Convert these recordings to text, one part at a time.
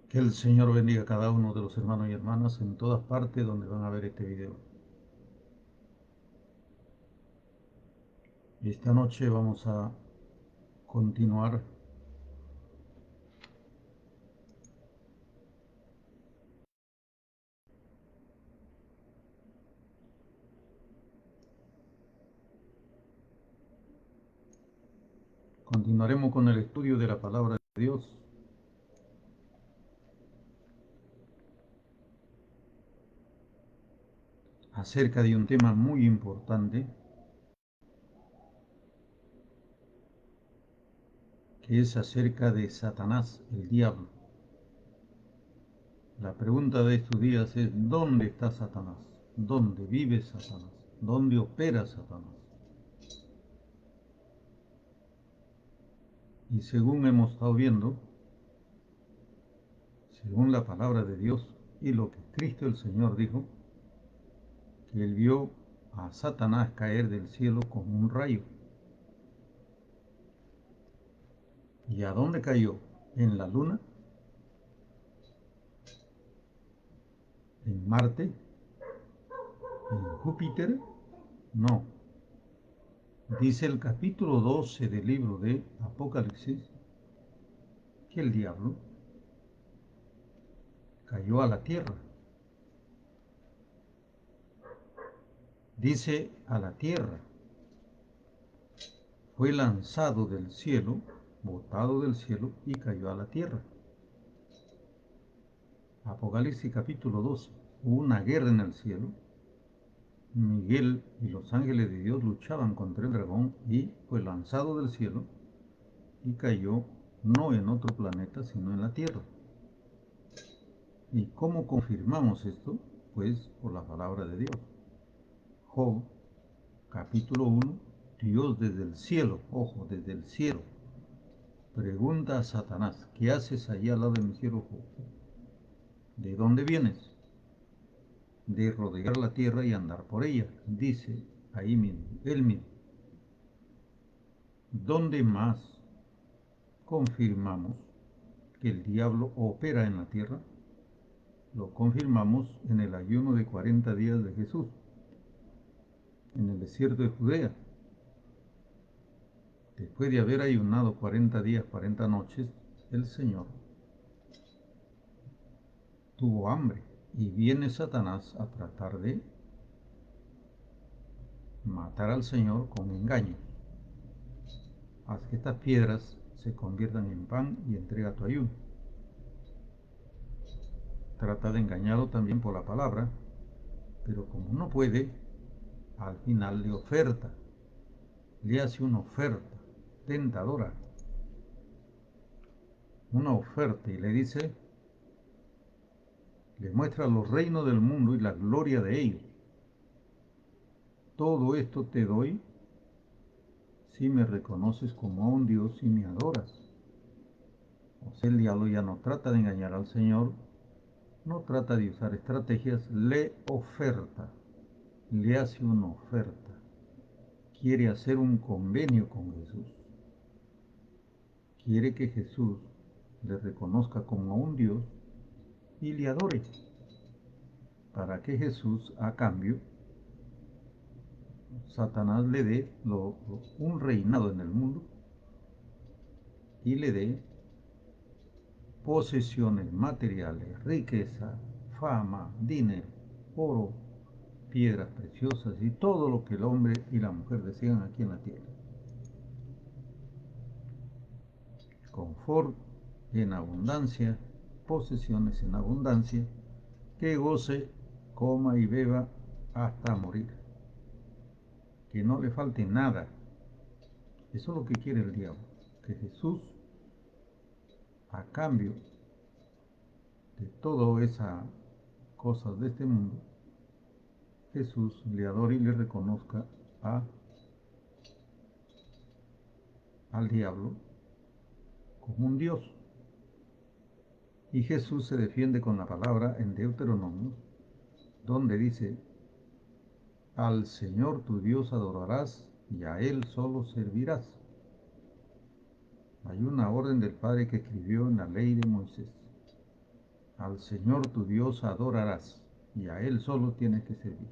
Que el Señor bendiga a cada uno de los hermanos y hermanas en todas partes donde van a ver este video. Esta noche vamos a continuar continuaremos con el estudio de la palabra de Dios acerca de un tema muy importante que es acerca de Satanás, el diablo. La pregunta de estos días es: ¿dónde está Satanás? ¿Dónde vive Satanás? ¿Dónde opera Satanás? Y según hemos estado viendo, según la palabra de Dios y lo que Cristo el Señor dijo, que él vio a Satanás caer del cielo como un rayo. ¿Y a dónde cayó? ¿En la luna? ¿En Marte? ¿En Júpiter? No. Dice el capítulo 12 del libro de Apocalipsis que el diablo cayó a la tierra. Dice a la tierra. Fue lanzado del cielo, botado del cielo y cayó a la tierra. Apocalipsis capítulo 12. Hubo una guerra en el cielo. Miguel y los ángeles de Dios luchaban contra el dragón y fue lanzado del cielo y cayó no en otro planeta sino en la Tierra. ¿Y cómo confirmamos esto? Pues por la palabra de Dios. Job capítulo 1, Dios desde el cielo, ojo, desde el cielo, pregunta a Satanás: ¿qué haces allí al lado de mi siervo Job? ¿De dónde vienes? De rodear la tierra y andar por ella, dice ahí mismo, él mismo. ¿Dónde más confirmamos que el diablo opera en la tierra? Lo confirmamos en el ayuno de 40 días de Jesús, en el desierto de Judea. Después de haber ayunado 40 días, 40 noches, el Señor tuvo hambre y viene Satanás a tratar de matar al Señor con engaño. Haz que estas piedras se conviertan en pan y entrega tu ayuno. Trata de engañarlo también por la palabra, pero como no puede, al final le hace una oferta tentadora, una oferta, y le dice, le muestra los reinos del mundo y la gloria de ellos. Todo esto te doy si me reconoces como a un Dios y me adoras. O sea, el diablo ya no trata de engañar al Señor, no trata de usar estrategias, le oferta, le hace una oferta. Quiere hacer un convenio con Jesús. Quiere que Jesús le reconozca como a un Dios y le adore, para que Jesús, a cambio, Satanás le dé un reinado en el mundo y le dé posesiones materiales, riqueza, fama, dinero, oro, piedras preciosas y todo lo que el hombre y la mujer desean aquí en la tierra. Confort en abundancia, posesiones en abundancia, que goce, coma y beba hasta morir. Que no le falte nada. Eso es lo que quiere el diablo. Que Jesús, a cambio de todas esas cosas de este mundo, Jesús le adore y le reconozca a, al diablo como un Dios. Y Jesús se defiende con la palabra en Deuteronomio, donde dice: al Señor tu Dios adorarás y a Él solo servirás. Hay una orden del Padre que escribió en la ley de Moisés. Al Señor tu Dios adorarás y a Él solo tienes que servir.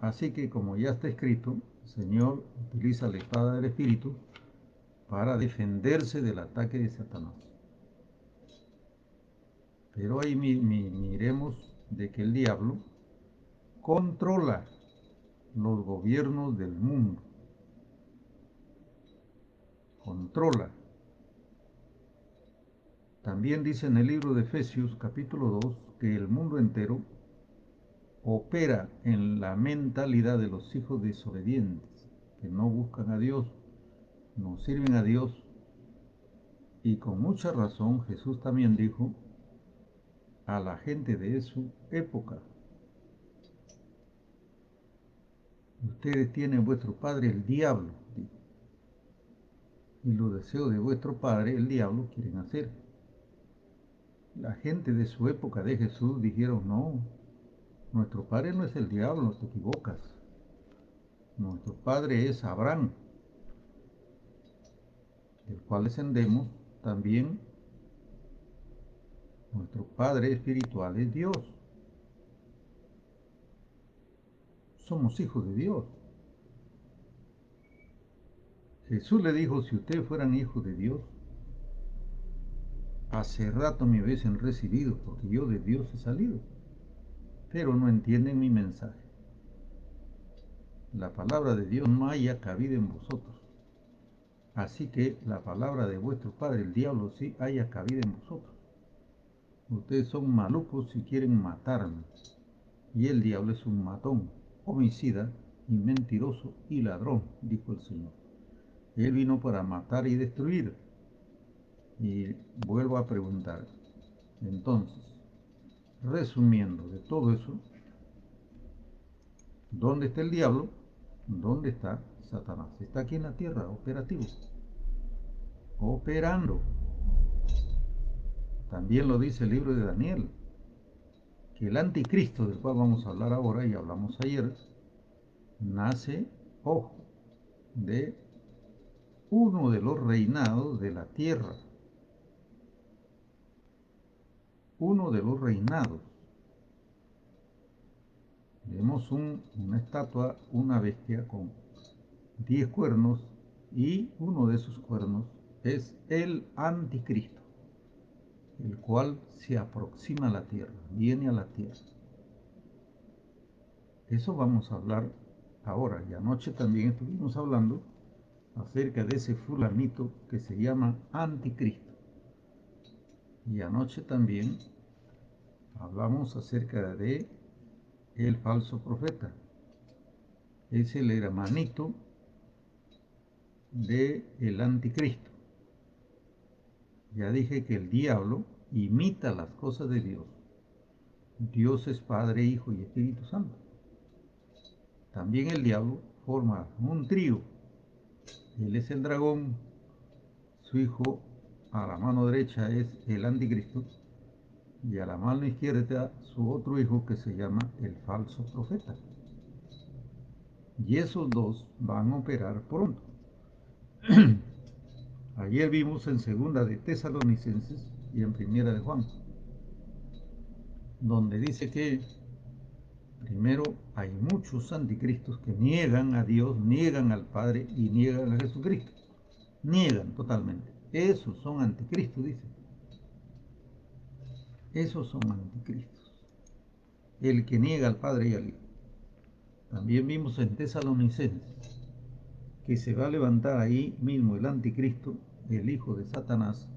Así que, como ya está escrito, el Señor utiliza la espada del Espíritu para defenderse del ataque de Satanás. Pero ahí miremos de que el diablo controla los gobiernos del mundo. Controla. También dice en el libro de Efesios capítulo 2 que el mundo entero opera en la mentalidad de los hijos desobedientes, que no buscan a Dios, no sirven a Dios. Y con mucha razón Jesús también dijo a la gente de su época: ustedes tienen vuestro padre el diablo, dijo, y los deseos de vuestro padre el diablo quieren hacer. La gente de su época de Jesús dijeron: no, nuestro padre no es el diablo, te equivocas. Nuestro padre es Abraham, del cual descendemos también. Nuestro padre espiritual es Dios. Somos hijos de Dios. Jesús le dijo: si ustedes fueran hijos de Dios, hace rato me hubiesen recibido, porque yo de Dios he salido. Pero no entienden mi mensaje. La palabra de Dios no haya cabida en vosotros. Así que la palabra de vuestro padre el diablo sí haya cabida en vosotros. Ustedes son malucos si quieren matarme. Y el diablo es un matón, homicida y mentiroso y ladrón, dijo el Señor. Él vino para matar y destruir. Y vuelvo a preguntar, entonces, resumiendo de todo eso, ¿dónde está el diablo? ¿Dónde está Satanás? Está aquí en la tierra, operativo, operando. También lo dice el libro de Daniel, que el anticristo, del cual vamos a hablar ahora y hablamos ayer, nace, ojo, de uno de los reinados de la tierra. Uno de los reinados. Vemos una estatua, una bestia con 10 cuernos, y uno de esos cuernos es el anticristo, el cual se aproxima a la tierra, viene a la tierra. Eso vamos a hablar ahora, y anoche también estuvimos hablando acerca de ese fulanito que se llama anticristo. Y anoche también hablamos acerca de el falso profeta. Es el hermanito del anticristo. Ya dije que el diablo imita las cosas de Dios. Dios es Padre, Hijo y Espíritu Santo. También el diablo forma un trío. Él es el dragón, su hijo a la mano derecha es el anticristo, y a la mano izquierda su otro hijo que se llama el falso profeta. Y esos dos van a operar pronto. Ayer vimos en segunda de Tesalonicenses y en primera de Juan, donde dice que primero hay muchos anticristos que niegan a Dios, niegan al Padre y niegan a Jesucristo. Niegan totalmente. Esos son anticristos, dice. Esos son anticristos. El que niega al Padre y al Hijo. También vimos en Tesalonicenses que se va a levantar ahí mismo el anticristo, el hijo de Satanás,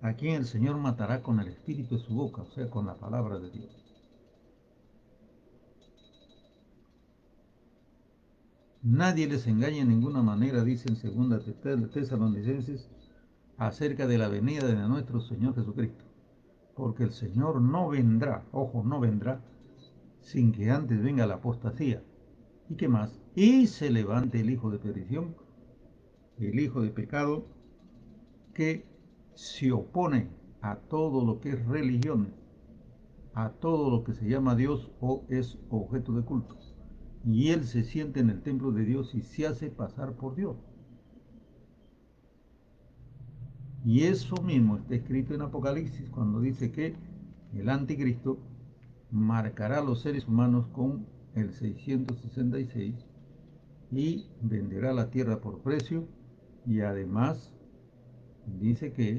a quien el Señor matará con el espíritu de su boca, o sea, con la palabra de Dios. Nadie les engaña en ninguna manera, dice en segunda Tesalonicenses, acerca de la venida de nuestro Señor Jesucristo. Porque el Señor no vendrá, ojo, no vendrá, sin que antes venga la apostasía. ¿Y qué más? Y se levante el hijo de perdición, el hijo de pecado, que se opone a todo lo que es religión, a todo lo que se llama Dios o es objeto de culto. Y él se siente en el templo de Dios y se hace pasar por Dios. Y eso mismo está escrito en Apocalipsis cuando dice que el anticristo marcará a los seres humanos con el 666 y venderá la tierra por precio, y además dice que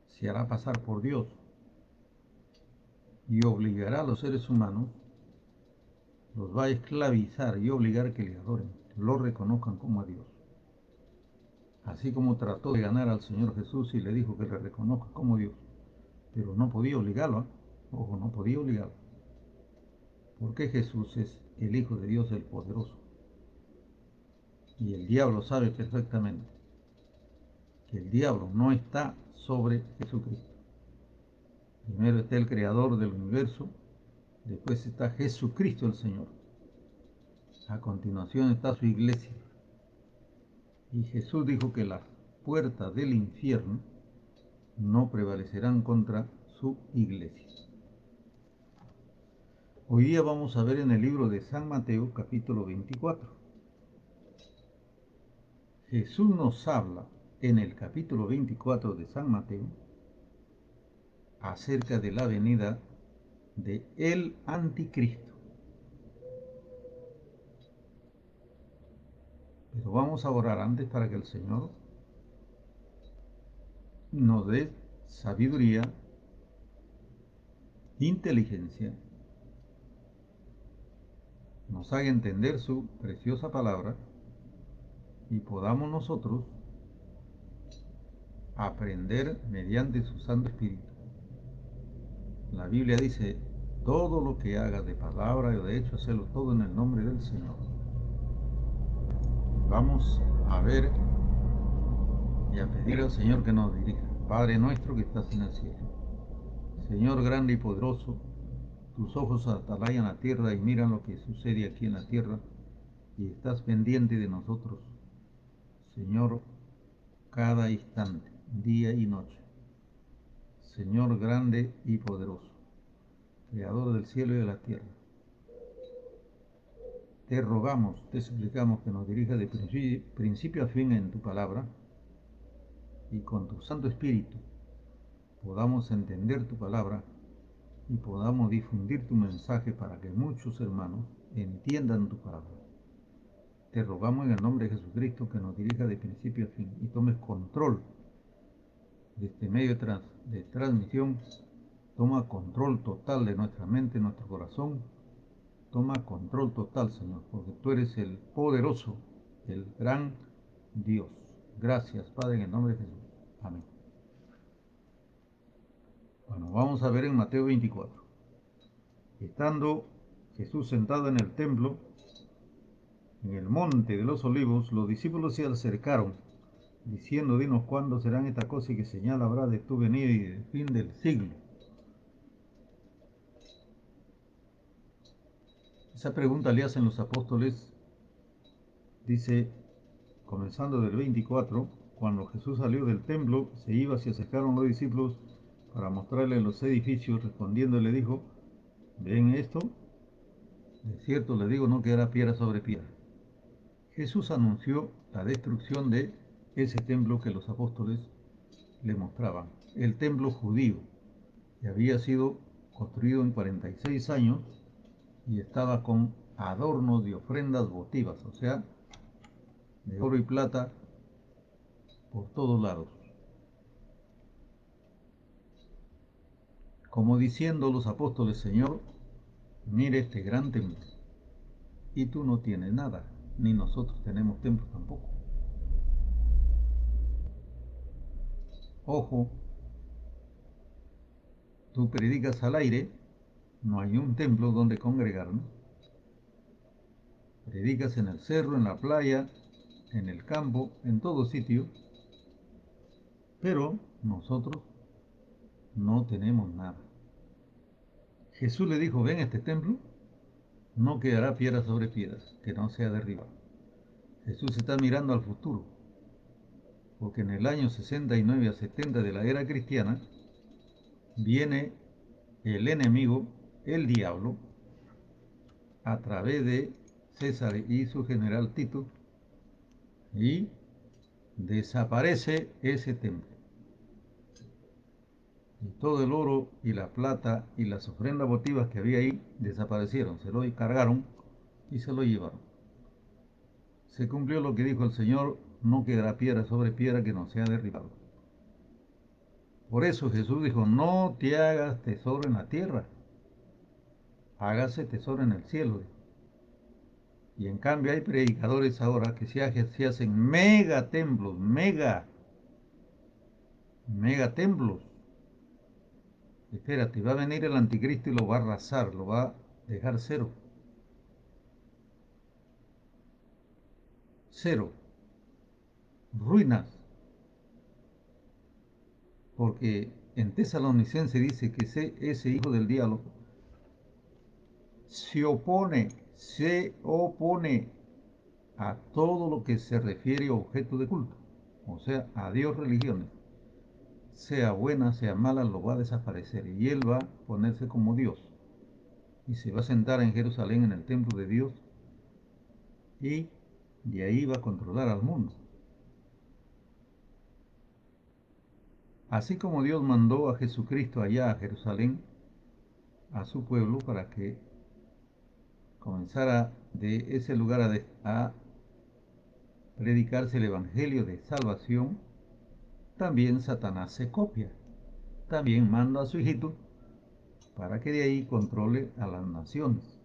se hará pasar por Dios y obligará a los seres humanos, los va a esclavizar y obligar a que le adoren, lo reconozcan como a Dios. Así como trató de ganar al Señor Jesús y le dijo que le reconozca como Dios, pero no podía obligarlo, ¿eh? Ojo, no podía obligarlo, porque Jesús es el Hijo de Dios, el poderoso. Y el diablo sabe perfectamente que el diablo no está sobre Jesucristo. Primero está el Creador del universo, después está Jesucristo el Señor. A continuación está su iglesia. Y Jesús dijo que las puertas del infierno no prevalecerán contra su iglesia. Hoy día vamos a ver en el libro de San Mateo, capítulo 24. Jesús nos habla en el capítulo 24 de San Mateo acerca de la venida de el anticristo. Pero vamos a orar antes para que el Señor nos dé sabiduría, inteligencia, nos haga entender su preciosa palabra y podamos nosotros aprender mediante su Santo Espíritu. La Biblia dice, todo lo que hagas de palabra o de hecho, hacelo todo en el nombre del Señor. Vamos a ver y a pedir al Señor que nos dirija. Padre nuestro que estás en el cielo. Señor grande y poderoso, tus ojos atalayan la tierra y miran lo que sucede aquí en la tierra y estás pendiente de nosotros, Señor, cada instante, día y noche. Señor grande y poderoso, Creador del cielo y de la tierra, te rogamos, te suplicamos que nos dirijas de principio a fin en tu palabra y con tu Santo Espíritu podamos entender tu palabra y podamos difundir tu mensaje para que muchos hermanos entiendan tu palabra. Te rogamos en el nombre de Jesucristo que nos dirija de principio a fin y tomes control de este medio de transmisión. Toma control total de nuestra mente, nuestro corazón. Toma control total, Señor, porque tú eres el poderoso, el gran Dios. Gracias, Padre, en el nombre de Jesús. Amén. Bueno, vamos a ver en Mateo 24. Estando Jesús sentado en el templo, en el monte de los olivos, los discípulos se acercaron, diciendo, dinos cuándo serán estas cosas y qué señal habrá de tu venida y del fin del siglo. Esa pregunta le hacen los apóstoles, dice, comenzando del 24, cuando Jesús salió del templo, se acercaron los discípulos para mostrarle los edificios, respondiendo le dijo, ¿ven esto? De cierto les digo, no quedará piedra sobre piedra. Jesús anunció la destrucción de ese templo que los apóstoles le mostraban, el templo judío, que había sido construido en 46 años y estaba con adornos de ofrendas votivas, o sea, de oro y plata por todos lados. Como diciendo los apóstoles, Señor, mire este gran templo, y tú no tienes nada, ni nosotros tenemos templo tampoco. Ojo, tú predicas al aire, no hay un templo donde congregarnos. Predicas en el cerro, en la playa, en el campo, en todo sitio, pero nosotros no tenemos nada. Jesús le dijo, ven este templo, no quedará piedra sobre piedra, que no sea derribado. Jesús está mirando al futuro, porque en el año 69 a 70 de la era cristiana, viene el enemigo, el diablo, a través de César y su general Tito, y desaparece ese templo. Y todo el oro y la plata y las ofrendas votivas que había ahí desaparecieron, se lo cargaron y se lo llevaron. Se cumplió lo que dijo el Señor, no quedará piedra sobre piedra que no sea derribado. Por eso Jesús dijo, no te hagas tesoro en la tierra, hágase tesoro en el cielo. Y en cambio hay predicadores ahora que se hacen mega templos, mega templos. Espérate, va a venir el anticristo y lo va a arrasar, lo va a dejar cero. Cero. Ruinas. Porque en Tesalonicense dice que ese hijo del diablo se opone a todo lo que se refiere a objeto de culto. O sea, a Dios religiones. Sea buena, sea mala, lo va a desaparecer. Y él va a ponerse como Dios. Y se va a sentar en Jerusalén en el templo de Dios. Y de ahí va a controlar al mundo. Así como Dios mandó a Jesucristo allá a Jerusalén, a su pueblo, para que comenzara de ese lugar a predicarse el evangelio de salvación, también Satanás se copia. También manda a su hijito para que de ahí controle a las naciones.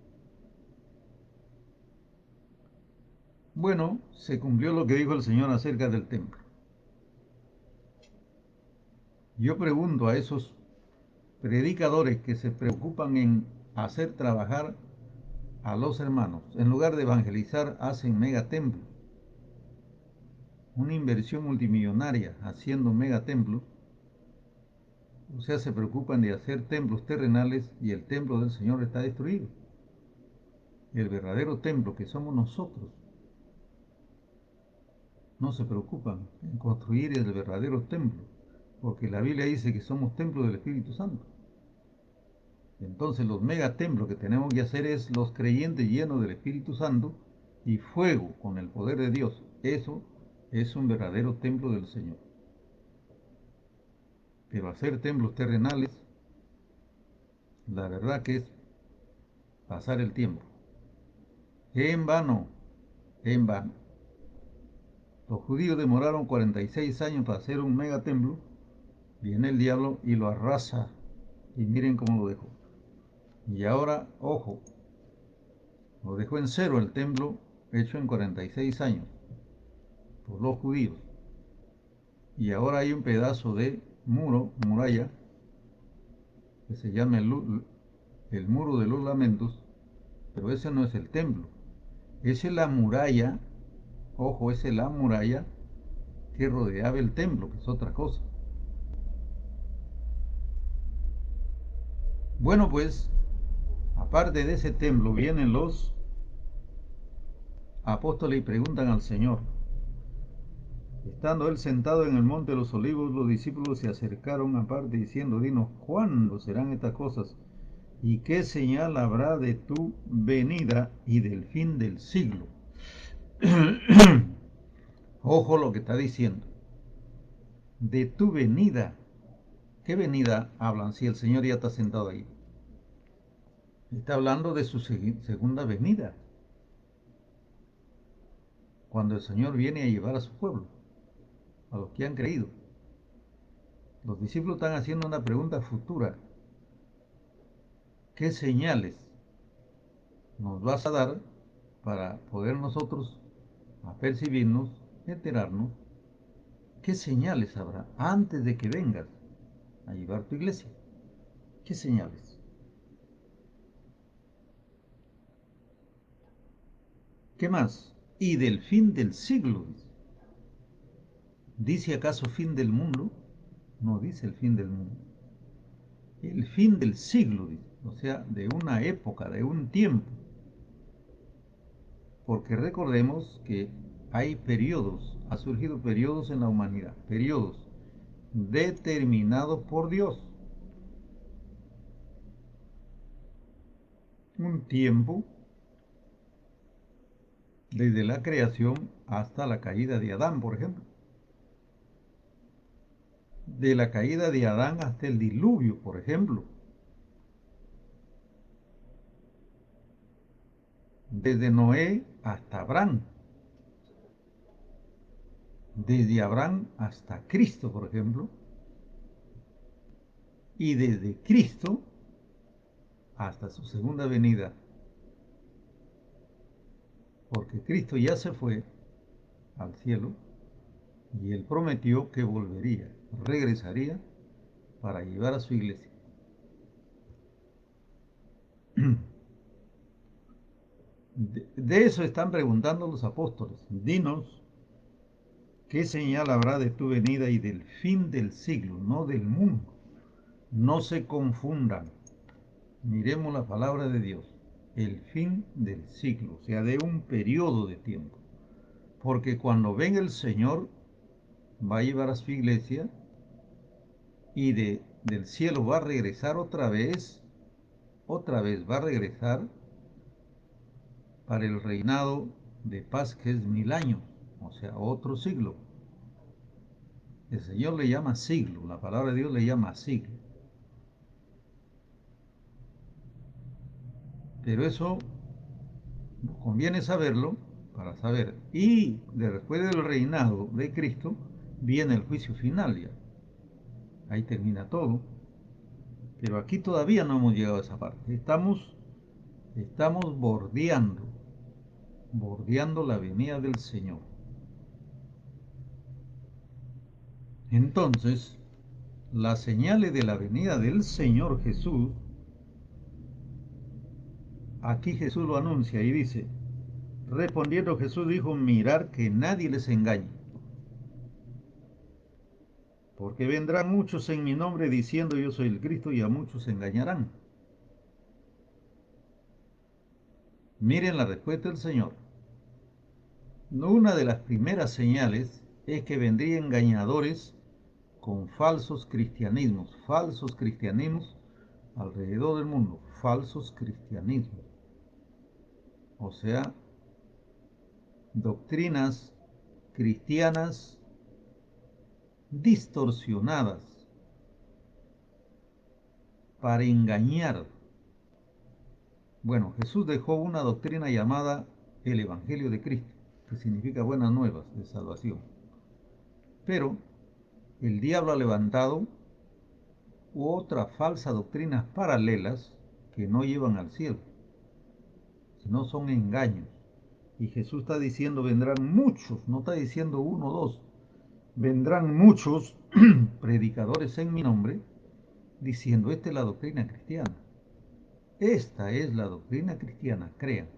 Bueno, se cumplió lo que dijo el Señor acerca del templo. Yo pregunto a esos predicadores que se preocupan en hacer trabajar a los hermanos, en lugar de evangelizar, hacen megatemplos, una inversión multimillonaria haciendo megatemplos. O sea, se preocupan de hacer templos terrenales y el templo del Señor está destruido. El verdadero templo que somos nosotros. No se preocupan en construir el verdadero templo, porque la Biblia dice que somos templo del Espíritu Santo. Entonces los megatemplos que tenemos que hacer es los creyentes llenos del Espíritu Santo y fuego con el poder de Dios. Eso es un verdadero templo del Señor. Pero hacer templos terrenales, la verdad que es pasar el tiempo. En vano, en vano. Los judíos demoraron 46 años para hacer un megatemplo. Viene el diablo y lo arrasa. Y miren cómo lo dejó. Y ahora, ojo, lo dejó en cero el templo hecho en 46 años por los judíos. Y ahora hay un pedazo de muralla, que se llama el muro de los lamentos, pero ese no es el templo. Esa es la muralla, ojo, esa es la muralla que rodeaba el templo, que es otra cosa. Bueno, pues, aparte de ese templo, vienen los apóstoles y preguntan al Señor. Estando él sentado en el monte de los olivos, los discípulos se acercaron aparte diciendo, dinos, ¿cuándo serán estas cosas? ¿Y qué señal habrá de tu venida y del fin del siglo? Ojo lo que está diciendo. De tu venida. ¿Qué venida hablan si el Señor ya está sentado ahí? Está hablando de su segunda venida. Cuando el Señor viene a llevar a su pueblo, a los que han creído. Los discípulos están haciendo una pregunta futura. ¿Qué señales nos vas a dar para poder nosotros apercibirnos, enterarnos? ¿Qué señales habrá antes de que vengas a llevar tu iglesia? ¿Qué señales? ¿Qué más? Y del fin del siglo. ¿Dice acaso fin del mundo? No dice el fin del mundo. El fin del siglo, dice. O sea, de una época, de un tiempo. Porque recordemos que hay periodos, ha surgido periodos en la humanidad, periodos determinados por Dios. Un tiempo desde la creación hasta la caída de Adán, por ejemplo. De la caída de Adán hasta el diluvio, por ejemplo. Desde Noé hasta Abraham. Desde Abraham hasta Cristo, por ejemplo. Y desde Cristo hasta su segunda venida. Porque Cristo ya se fue al cielo y él prometió que volvería, regresaría para llevar a su iglesia. De eso están preguntando los apóstoles. Dinos, ¿qué señal habrá de tu venida y del fin del siglo, no del mundo? No se confundan. Miremos la palabra de Dios. El fin del siglo, o sea, de un periodo de tiempo. Porque cuando venga el Señor, va a llevar a su iglesia y del cielo va a regresar otra vez va a regresar para el reinado de paz que es 1000 años, o sea, otro siglo. El Señor le llama siglo, la palabra de Dios le llama siglo. Pero eso nos conviene saberlo para saber. Y después del reinado de Cristo viene el juicio final ya. Ahí termina todo. Pero aquí todavía no hemos llegado a esa parte. Estamos bordeando la venida del Señor. Entonces, las señales de la venida del Señor Jesús, aquí Jesús lo anuncia y dice, respondiendo Jesús dijo, mirar que nadie les engañe, porque vendrán muchos en mi nombre diciendo yo soy el Cristo y a muchos se engañarán. Miren la respuesta del Señor. Una de las primeras señales es que vendrían engañadores con falsos cristianismos alrededor del mundo, falsos cristianismos. O sea, doctrinas cristianas distorsionadas para engañar. Bueno, Jesús dejó una doctrina llamada el Evangelio de Cristo, que significa buenas nuevas de salvación. Pero el diablo ha levantado otras falsas doctrinas paralelas que no llevan al cielo, sino son engaños. Y Jesús está diciendo vendrán muchos, no está diciendo uno o dos, vendrán muchos predicadores en mi nombre diciendo esta es la doctrina cristiana. Esta es la doctrina cristiana, crean.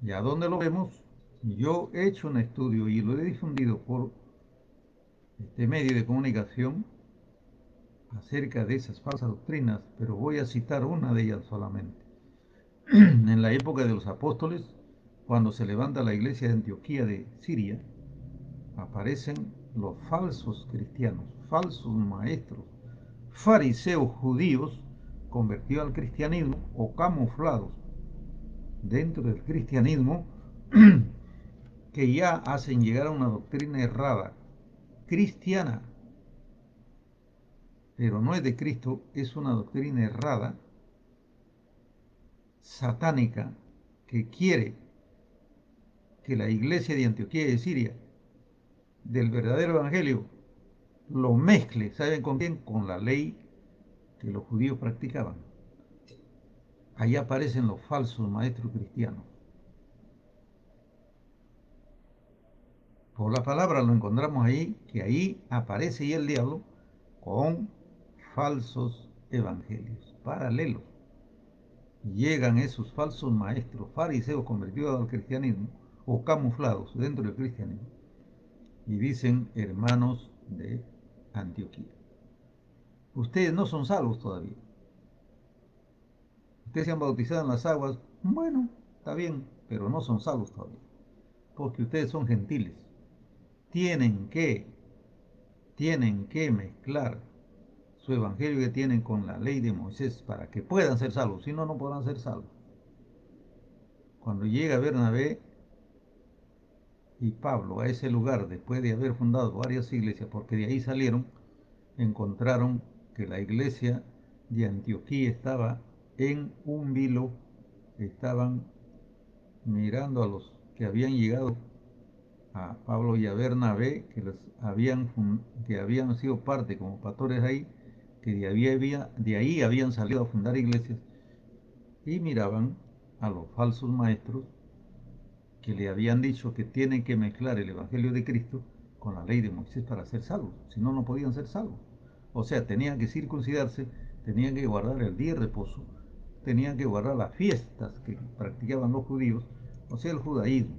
¿Y a dónde lo vemos? Yo he hecho un estudio y lo he difundido por este medio de comunicación acerca de esas falsas doctrinas, pero voy a citar una de ellas solamente. En la época de los apóstoles, cuando se levanta la iglesia de Antioquía de Siria, aparecen los falsos cristianos, falsos maestros, fariseos judíos convertidos al cristianismo o camuflados dentro del cristianismo que ya hacen llegar a una doctrina errada, cristiana, pero no es de Cristo, es una doctrina errada, satánica, que quiere que la iglesia de Antioquía de Siria, del verdadero evangelio, lo mezcle, ¿saben con quién? Con la ley que los judíos practicaban. Ahí aparecen los falsos maestros cristianos. Por la palabra lo encontramos ahí, que ahí aparece y el diablo con falsos evangelios paralelos. Llegan esos falsos maestros fariseos convertidos al cristianismo o camuflados dentro del cristianismo y dicen hermanos de Antioquía. Ustedes no son salvos todavía. Ustedes se han bautizado en las aguas, bueno, está bien, pero no son salvos todavía, porque ustedes son gentiles. Tienen que, tienen que mezclar su evangelio que tienen con la ley de Moisés para que puedan ser salvos, si no, no podrán ser salvos. Cuando llega Bernabé y Pablo a ese lugar, después de haber fundado varias iglesias, porque de ahí salieron, encontraron que la iglesia de Antioquía estaba en un vilo, estaban mirando a los que habían llegado, a Pablo y a Bernabé, que habían sido parte como pastores ahí, que de ahí habían salido a fundar iglesias, y miraban a los falsos maestros que le habían dicho que tienen que mezclar el Evangelio de Cristo con la ley de Moisés para ser salvos, si no, no podían ser salvos. O sea, tenían que circuncidarse, tenían que guardar el día de reposo, tenían que guardar las fiestas que practicaban los judíos, o sea, el judaísmo.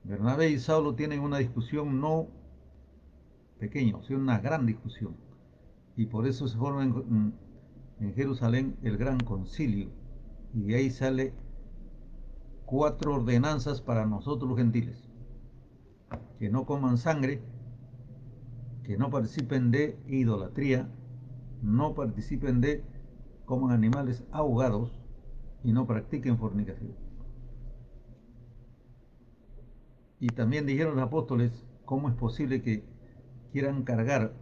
Bernabé y Saulo tienen una discusión no pequeña, sino una gran discusión. Y por eso se forma en Jerusalén el gran concilio. Y de ahí sale 4 ordenanzas para nosotros los gentiles: que no coman sangre, que no participen de idolatría, no participen de coman animales ahogados y no practiquen fornicación. Y también dijeron los apóstoles: ¿cómo es posible que quieran cargar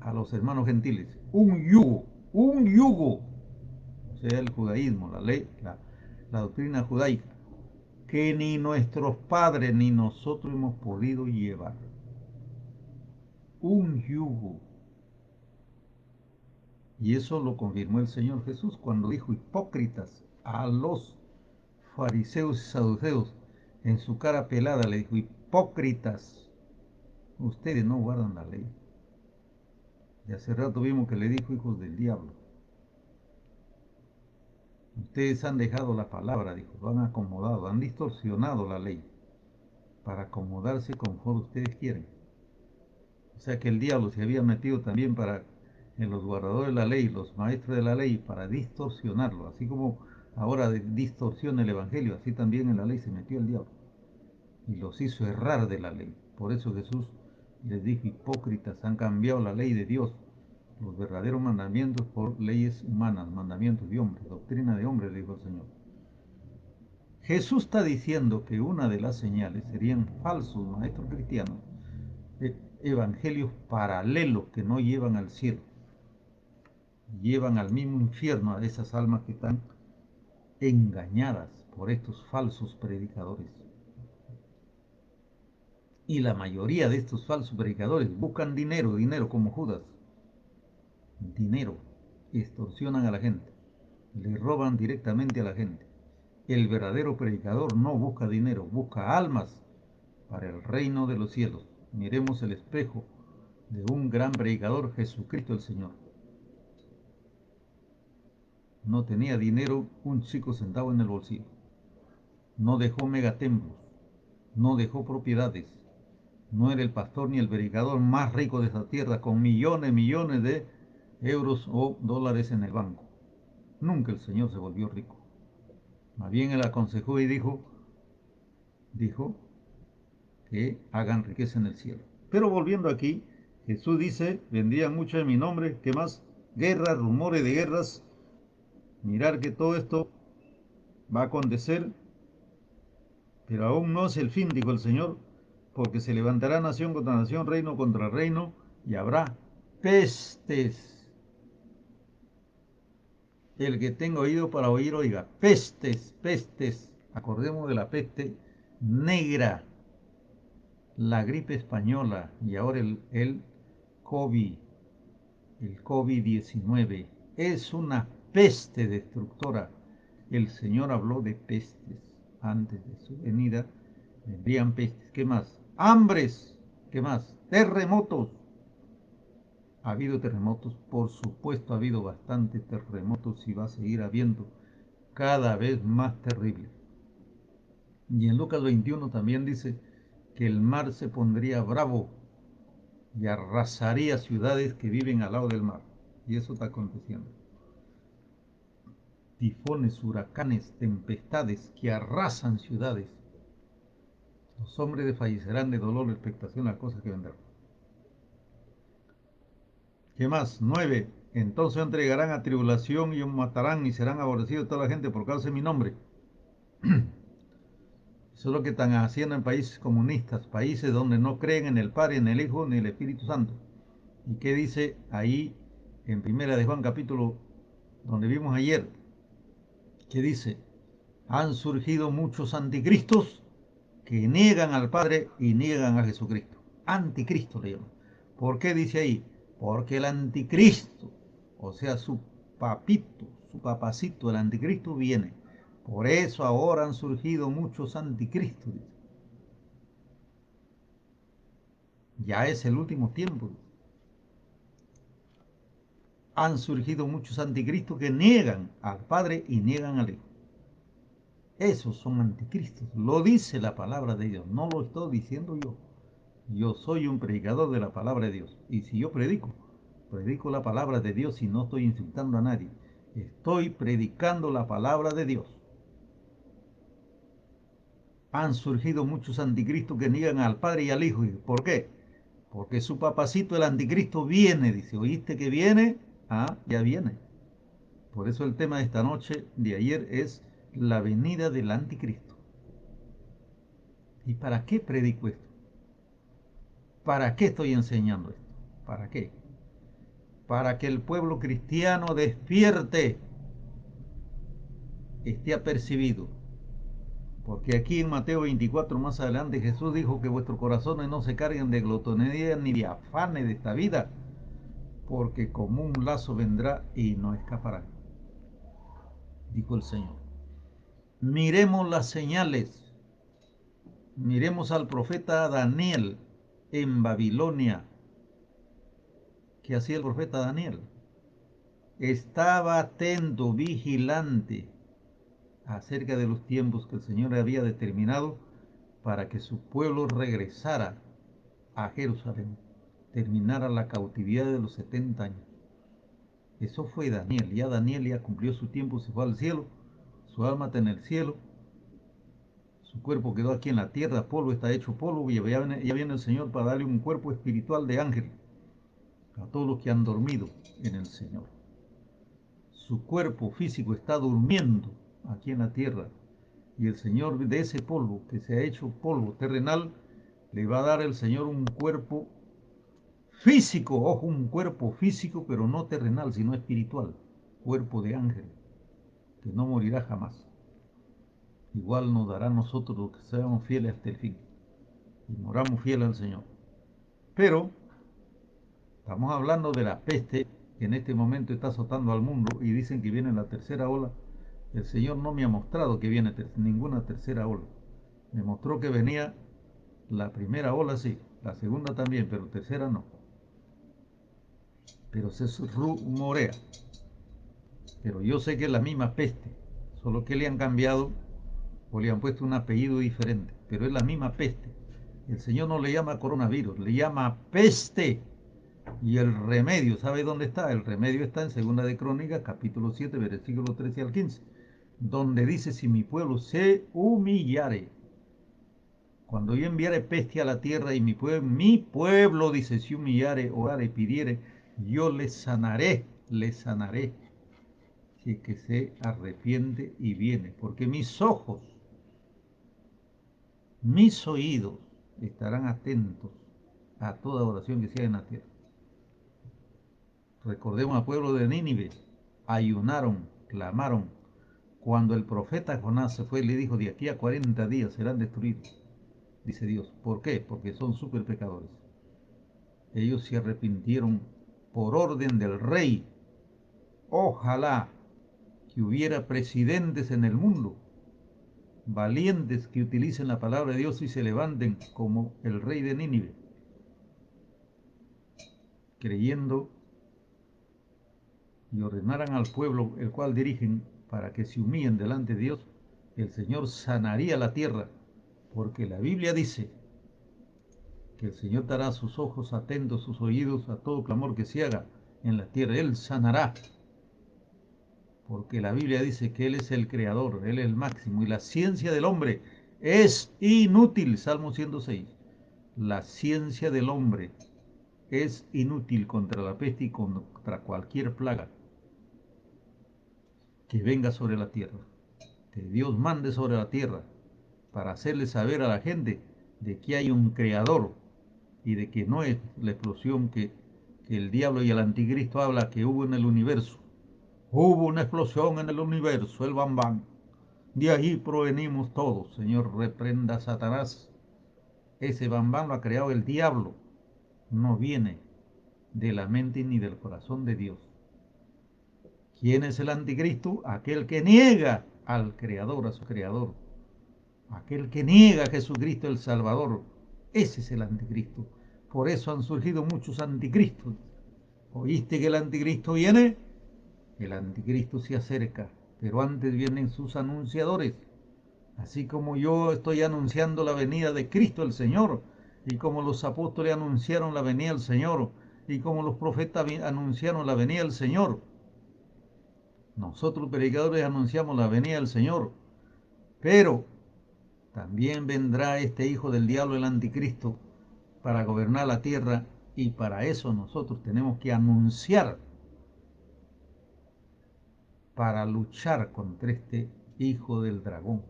a los hermanos gentiles un yugo, o sea, el judaísmo, la ley, la doctrina judaica, que ni nuestros padres ni nosotros hemos podido llevar? Un yugo. Y eso lo confirmó el Señor Jesús cuando dijo: hipócritas, a los fariseos y saduceos, en su cara pelada le dijo: hipócritas, ustedes no guardan la ley. Y hace rato vimos que le dijo: hijos del diablo, ustedes han dejado la palabra, dijo, lo han acomodado, han distorsionado la ley para acomodarse conforme ustedes quieren. O sea que el diablo se había metido también en los guardadores de la ley, los maestros de la ley, para distorsionarlo. Así como ahora distorsiona el evangelio, así también en la ley se metió el diablo y los hizo errar de la ley. Por eso Jesús les dijo: hipócritas, han cambiado la ley de Dios, los verdaderos mandamientos, por leyes humanas, mandamientos de hombres, doctrina de hombres, dijo el Señor. Jesús está diciendo que una de las señales serían falsos maestros cristianos, evangelios paralelos que no llevan al cielo, llevan al mismo infierno a esas almas que están engañadas por estos falsos predicadores. Y la mayoría de estos falsos predicadores buscan dinero, dinero como Judas. Dinero. Extorsionan a la gente. Le roban directamente a la gente. El verdadero predicador no busca dinero, busca almas para el reino de los cielos. Miremos el espejo de un gran predicador, Jesucristo el Señor. No tenía dinero un chico centavo en el bolsillo. No dejó megatemplos. No dejó propiedades. No era el pastor ni el predicador más rico de esta tierra, con millones, millones de euros o dólares en el banco. Nunca el Señor se volvió rico. Más bien él aconsejó y dijo que hagan riqueza en el cielo. Pero volviendo aquí, Jesús dice: vendrían muchos en mi nombre. ¿Qué más? Guerras, rumores de guerras. Mirar que todo esto va a acontecer, pero aún no es el fin, dijo el Señor, porque se levantará nación contra nación, reino contra reino, y habrá pestes. El que tenga oído para oír, oiga. Pestes, pestes. Acordemos de la peste negra, la gripe española y ahora el COVID, el COVID-19. Es una peste destructora. El Señor habló de pestes. Antes de su venida vendrían pestes. ¿Qué más? Hambres. ¿Qué más? Terremotos. Ha habido terremotos, por supuesto ha habido bastantes terremotos y va a seguir habiendo cada vez más terribles. Y en Lucas 21 también dice que el mar se pondría bravo y arrasaría ciudades que viven al lado del mar. Y eso está aconteciendo. Tifones, huracanes, tempestades que arrasan ciudades. Los hombres desfallecerán de dolor, expectación a cosas que vendrán. ¿Qué más? 9. entonces entregarán a tribulación y os matarán y serán aborrecidos toda la gente por causa de mi nombre. Eso es lo que están haciendo en países comunistas, países donde no creen en el Padre, en el Hijo, ni el Espíritu Santo. ¿Y qué dice ahí en Primera de Juan capítulo, donde vimos ayer? ¿Qué dice? Han surgido muchos anticristos que niegan al Padre y niegan a Jesucristo. Anticristo le llaman. ¿Por qué dice ahí? Porque el anticristo, o sea, su papito, su papacito, el anticristo viene. Por eso ahora han surgido muchos anticristos. Ya es el último tiempo. Han surgido muchos anticristos que niegan al Padre y niegan al Hijo. Esos son anticristos. Lo dice la palabra de Dios, no lo estoy diciendo yo. Yo soy un predicador de la palabra de Dios. Y si yo predico la palabra de Dios y no estoy insultando a nadie. Estoy predicando la palabra de Dios. Han surgido muchos anticristos que niegan al Padre y al Hijo. ¿Por qué? Porque su papacito, el anticristo, viene. Dice, ¿oíste que viene? Ah, ya viene. Por eso el tema de esta noche, de ayer, es la venida del anticristo. ¿Y para qué predico esto? ¿Para qué estoy enseñando esto? ¿Para qué? Para que el pueblo cristiano despierte, esté apercibido. Porque aquí en Mateo 24 más adelante Jesús dijo que vuestros corazones no se carguen de glotonería ni de afanes de esta vida, porque como un lazo vendrá y no escapará, dijo el Señor. Miremos las señales, miremos al profeta Daniel en Babilonia. ¿Qué hacía el profeta Daniel? Estaba atento, vigilante acerca de los tiempos que el Señor había determinado para que su pueblo regresara a Jerusalén, terminara la cautividad de los 70 años. Eso fue Daniel ya cumplió su tiempo, se fue al cielo, su alma está en el cielo, su cuerpo quedó aquí en la tierra, polvo está hecho polvo, y ya viene el Señor para darle un cuerpo espiritual de ángel a todos los que han dormido en el Señor. Su cuerpo físico está durmiendo aquí en la tierra, y el Señor de ese polvo que se ha hecho polvo terrenal, le va a dar el Señor un cuerpo físico, ojo, un cuerpo físico, pero no terrenal, sino espiritual, cuerpo de ángel, que no morirá jamás. Igual nos dará a nosotros los que seamos fieles hasta el fin y moramos fieles al Señor. Pero estamos hablando de la peste que en este momento está azotando al mundo y dicen que viene la tercera ola. El Señor no me ha mostrado que viene ninguna tercera ola. Me mostró que venía la primera ola, sí, la segunda también, pero tercera no. Pero se rumorea. Pero yo sé que es la misma peste, solo que le han cambiado o le han puesto un apellido diferente, pero es la misma peste. El Señor no le llama coronavirus, le llama peste. Y el remedio, ¿sabe dónde está? El remedio está en Segunda de Crónicas, capítulo 7, versículo 13 al 15, donde dice, si mi pueblo se humillare, cuando yo enviare peste a la tierra y mi pueblo dice, si humillare, orare, pidiere, yo le sanaré, si es que se arrepiente y viene, porque mis ojos, mis oídos estarán atentos a toda oración que sea en la tierra. Recordemos al pueblo de Nínive, ayunaron, clamaron. Cuando el profeta Jonás se fue, le dijo, de aquí a 40 días serán destruidos, dice Dios. ¿Por qué? Porque son súper pecadores. Ellos se arrepintieron por orden del rey. Ojalá que hubiera presidentes en el mundo, valientes que utilicen la palabra de Dios y se levanten como el rey de Nínive, creyendo y ordenaran al pueblo el cual dirigen para que se humillen delante de Dios, el Señor sanaría la tierra, porque la Biblia dice que el Señor dará sus ojos atentos, sus oídos a todo clamor que se haga en la tierra. Él sanará, porque la Biblia dice que Él es el creador, Él es el máximo, y la ciencia del hombre es inútil. Salmo 106. La ciencia del hombre es inútil contra la peste y contra cualquier plaga que venga sobre la tierra, que Dios mande sobre la tierra, para hacerle saber a la gente de que hay un creador y de que no es la explosión que el diablo y el anticristo habla que hubo en el universo. Hubo una explosión en el universo, el Bam Bam. De ahí provenimos todos. Señor, reprenda a Satanás. Ese Bam Bam lo ha creado el diablo. No viene de la mente ni del corazón de Dios. ¿Quién es el anticristo? Aquel que niega al creador, a su creador. Aquel que niega a Jesucristo el Salvador. Ese es el anticristo. Por eso han surgido muchos anticristos. ¿Oíste que el anticristo viene? El anticristo se acerca, pero antes vienen sus anunciadores. Así como yo estoy anunciando la venida de Cristo el Señor, y como los apóstoles anunciaron la venida del Señor, y como los profetas anunciaron la venida del Señor, nosotros predicadores anunciamos la venida del Señor, pero también vendrá este hijo del diablo, el anticristo, para gobernar la tierra, y para eso nosotros tenemos que anunciar, para luchar contra este hijo del dragón.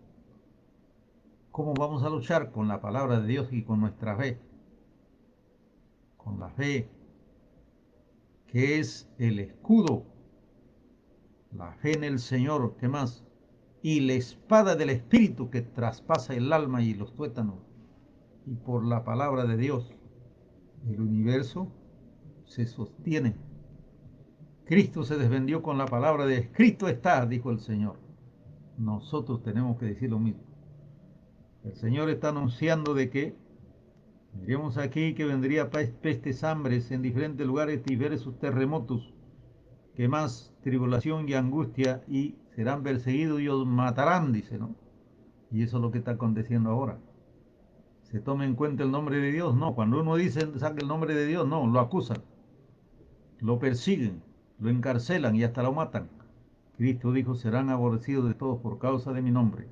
¿Cómo vamos a luchar? Con la palabra de Dios y con nuestra fe. Con la fe, que es el escudo. La fe en el Señor, ¿qué más? Y la espada del Espíritu que traspasa el alma y los tuétanos. Y por la palabra de Dios, el universo se sostiene. Cristo se defendió con la palabra de escrito está, dijo el Señor. Nosotros tenemos que decir lo mismo. El Señor está anunciando de que miremos aquí que vendría pestes, hambres en diferentes lugares, diversos terremotos, que más tribulación y angustia, y serán perseguidos y os matarán, dice, ¿no? Y eso es lo que está aconteciendo ahora. ¿Se toma en cuenta el nombre de Dios? No. Cuando uno dice, saca el nombre de Dios, no, lo acusan, lo persiguen, lo encarcelan y hasta lo matan. Cristo dijo, serán aborrecidos de todos por causa de mi nombre.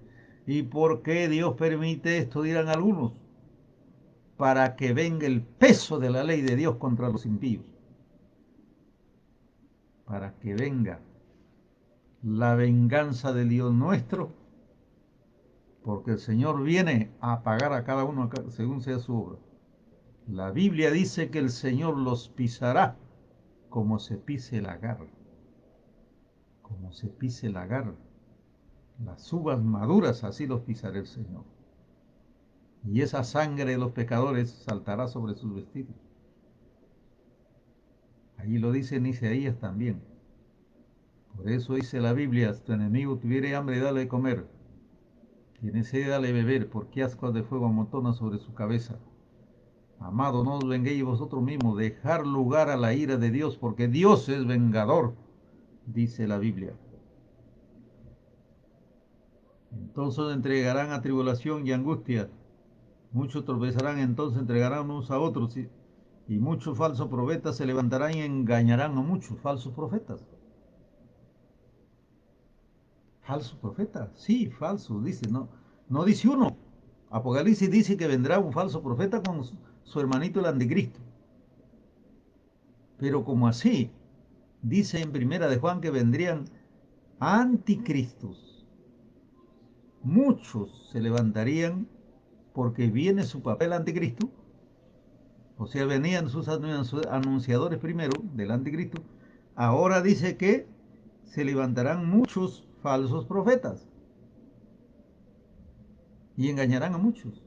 ¿Y por qué Dios permite esto? Dirán algunos. Para que venga el peso de la ley de Dios contra los impíos. Para que venga la venganza del Dios nuestro, porque el Señor viene a pagar a cada uno según sea su obra. La Biblia dice que el Señor los pisará como se pise el agar, como se pise el agar. Las uvas maduras así los pisará el Señor. Y esa sangre de los pecadores saltará sobre sus vestidos. Allí lo dice en Isaías también. Por eso dice la Biblia, si tu enemigo tuviere hambre, dale de comer. Tiene sed, dale beber, porque ascuas de fuego amontonan sobre su cabeza. Amado, no os venguéis vosotros mismos, dejar lugar a la ira de Dios, porque Dios es vengador, dice la Biblia. Entonces entregarán a tribulación y angustia. Muchos tropezarán, entonces entregarán unos a otros, y muchos falsos profetas se levantarán y engañarán a muchos falsos profetas. ¿Falso profeta? Sí, falso, dice, no, no dice uno. Apocalipsis dice que vendrá un falso profeta con su hermanito el anticristo. Pero como así, dice en primera de Juan que vendrían anticristos. Muchos se levantarían porque viene su papel anticristo. O sea, venían sus anunciadores primero del anticristo. Ahora dice que se levantarán muchos falsos profetas y engañarán a muchos.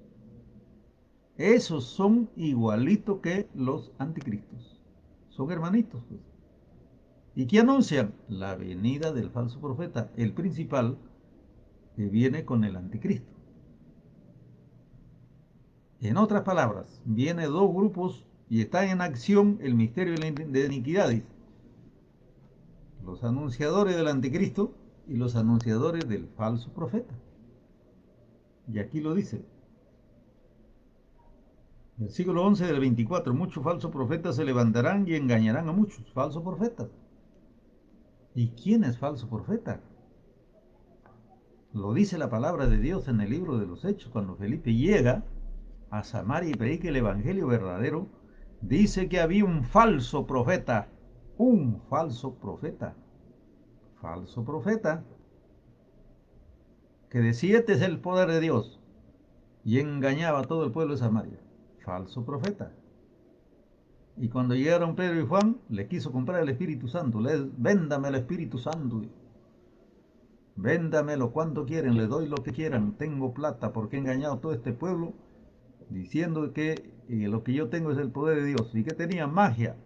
Esos son igualitos que los anticristos. Son hermanitos, pues. ¿Y qué anuncian? La venida del falso profeta, el principal que viene con el anticristo. En otras palabras, viene dos grupos y está en acción el misterio de iniquidades. Los anunciadores del anticristo y los anunciadores del falso profeta. Y aquí lo dice. Versículo 11 del 24. Muchos falsos profetas se levantarán y engañarán a muchos falsos profetas. ¿Y quién es falso profeta? Lo dice la palabra de Dios en el libro de los Hechos, cuando Felipe llega a Samaria y predica el evangelio verdadero, dice que había un falso profeta, que decía: este es el poder de Dios, y engañaba a todo el pueblo de Samaria. Falso profeta. Y cuando llegaron Pedro y Juan, le quiso comprar el Espíritu Santo. Véndame el Espíritu Santo. Véndamelo, ¿cuánto quieren? Le doy lo que quieran. Tengo plata porque he engañado a todo este pueblo diciendo que lo que yo tengo es el poder de Dios. Y que tenía magia.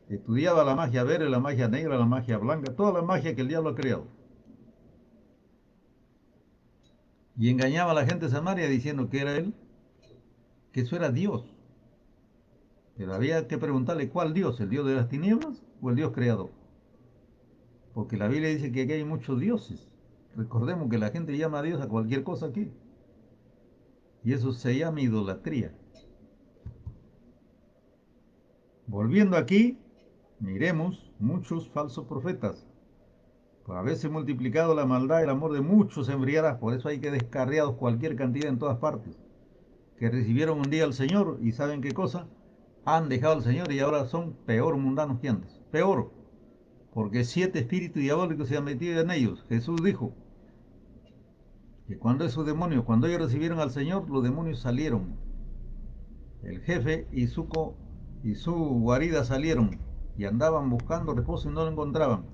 Estudiaba la magia verde, la magia negra, la magia blanca, toda la magia que el diablo ha creado. Y engañaba a la gente de Samaria diciendo que era él, que eso era Dios. Pero había que preguntarle cuál Dios, el Dios de las tinieblas o el Dios creador. Porque la Biblia dice que aquí hay muchos dioses. Recordemos que la gente llama a Dios a cualquier cosa aquí. Y eso se llama idolatría. Volviendo aquí, miremos muchos falsos profetas. Por haberse multiplicado la maldad y el amor de muchos se enfriará. Por eso hay que descarriados cualquier cantidad en todas partes. Que recibieron un día al Señor y ¿saben qué cosa? Han dejado al Señor y ahora son peor mundanos que antes. Peor. Porque 7 espíritus diabólicos se han metido en ellos. Jesús dijo que cuando esos demonios, cuando ellos recibieron al Señor, los demonios salieron. El jefe y su guarida salieron y andaban buscando reposo y no lo encontraban,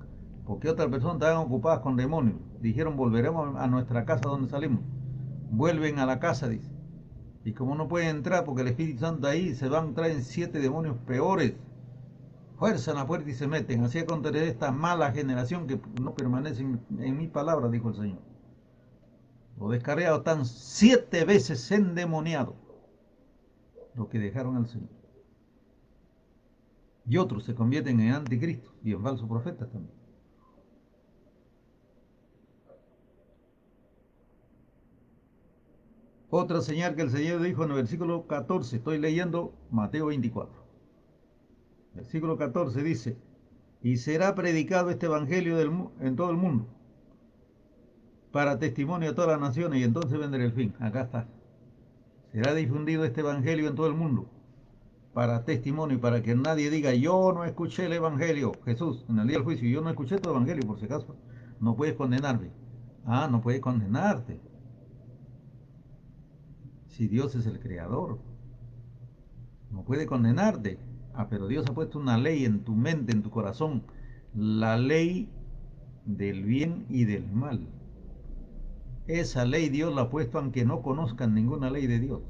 porque otras personas estaban ocupadas con demonios. Dijeron: volveremos a nuestra casa donde salimos. Vuelven a la casa, dice. Y como no pueden entrar porque el Espíritu Santo ahí, se van, traen 7 demonios peores. Fuerzan la puerta y se meten. Así acontecerá esta mala generación que no permanece en mi palabra, dijo el Señor. Los descarriados están 7 veces endemoniados, los que dejaron al Señor. Y otros se convierten en anticristos y en falsos profetas también. Otra señal que el Señor dijo en el versículo 14, estoy leyendo Mateo 24. Versículo 14 dice: y será predicado este evangelio en todo el mundo, para testimonio a todas las naciones, y entonces vendrá el fin. Acá está. Será difundido este evangelio en todo el mundo, para testimonio, para que nadie diga: yo no escuché el evangelio. Jesús, en el día del juicio: yo no escuché tu evangelio, por si acaso. No puedes condenarme. Ah, no puedes condenarte. Si Dios es el creador, no puede condenarte. Ah, pero Dios ha puesto una ley en tu mente, en tu corazón. La ley del bien y del mal. Esa ley Dios la ha puesto aunque no conozcan ninguna ley de Dios.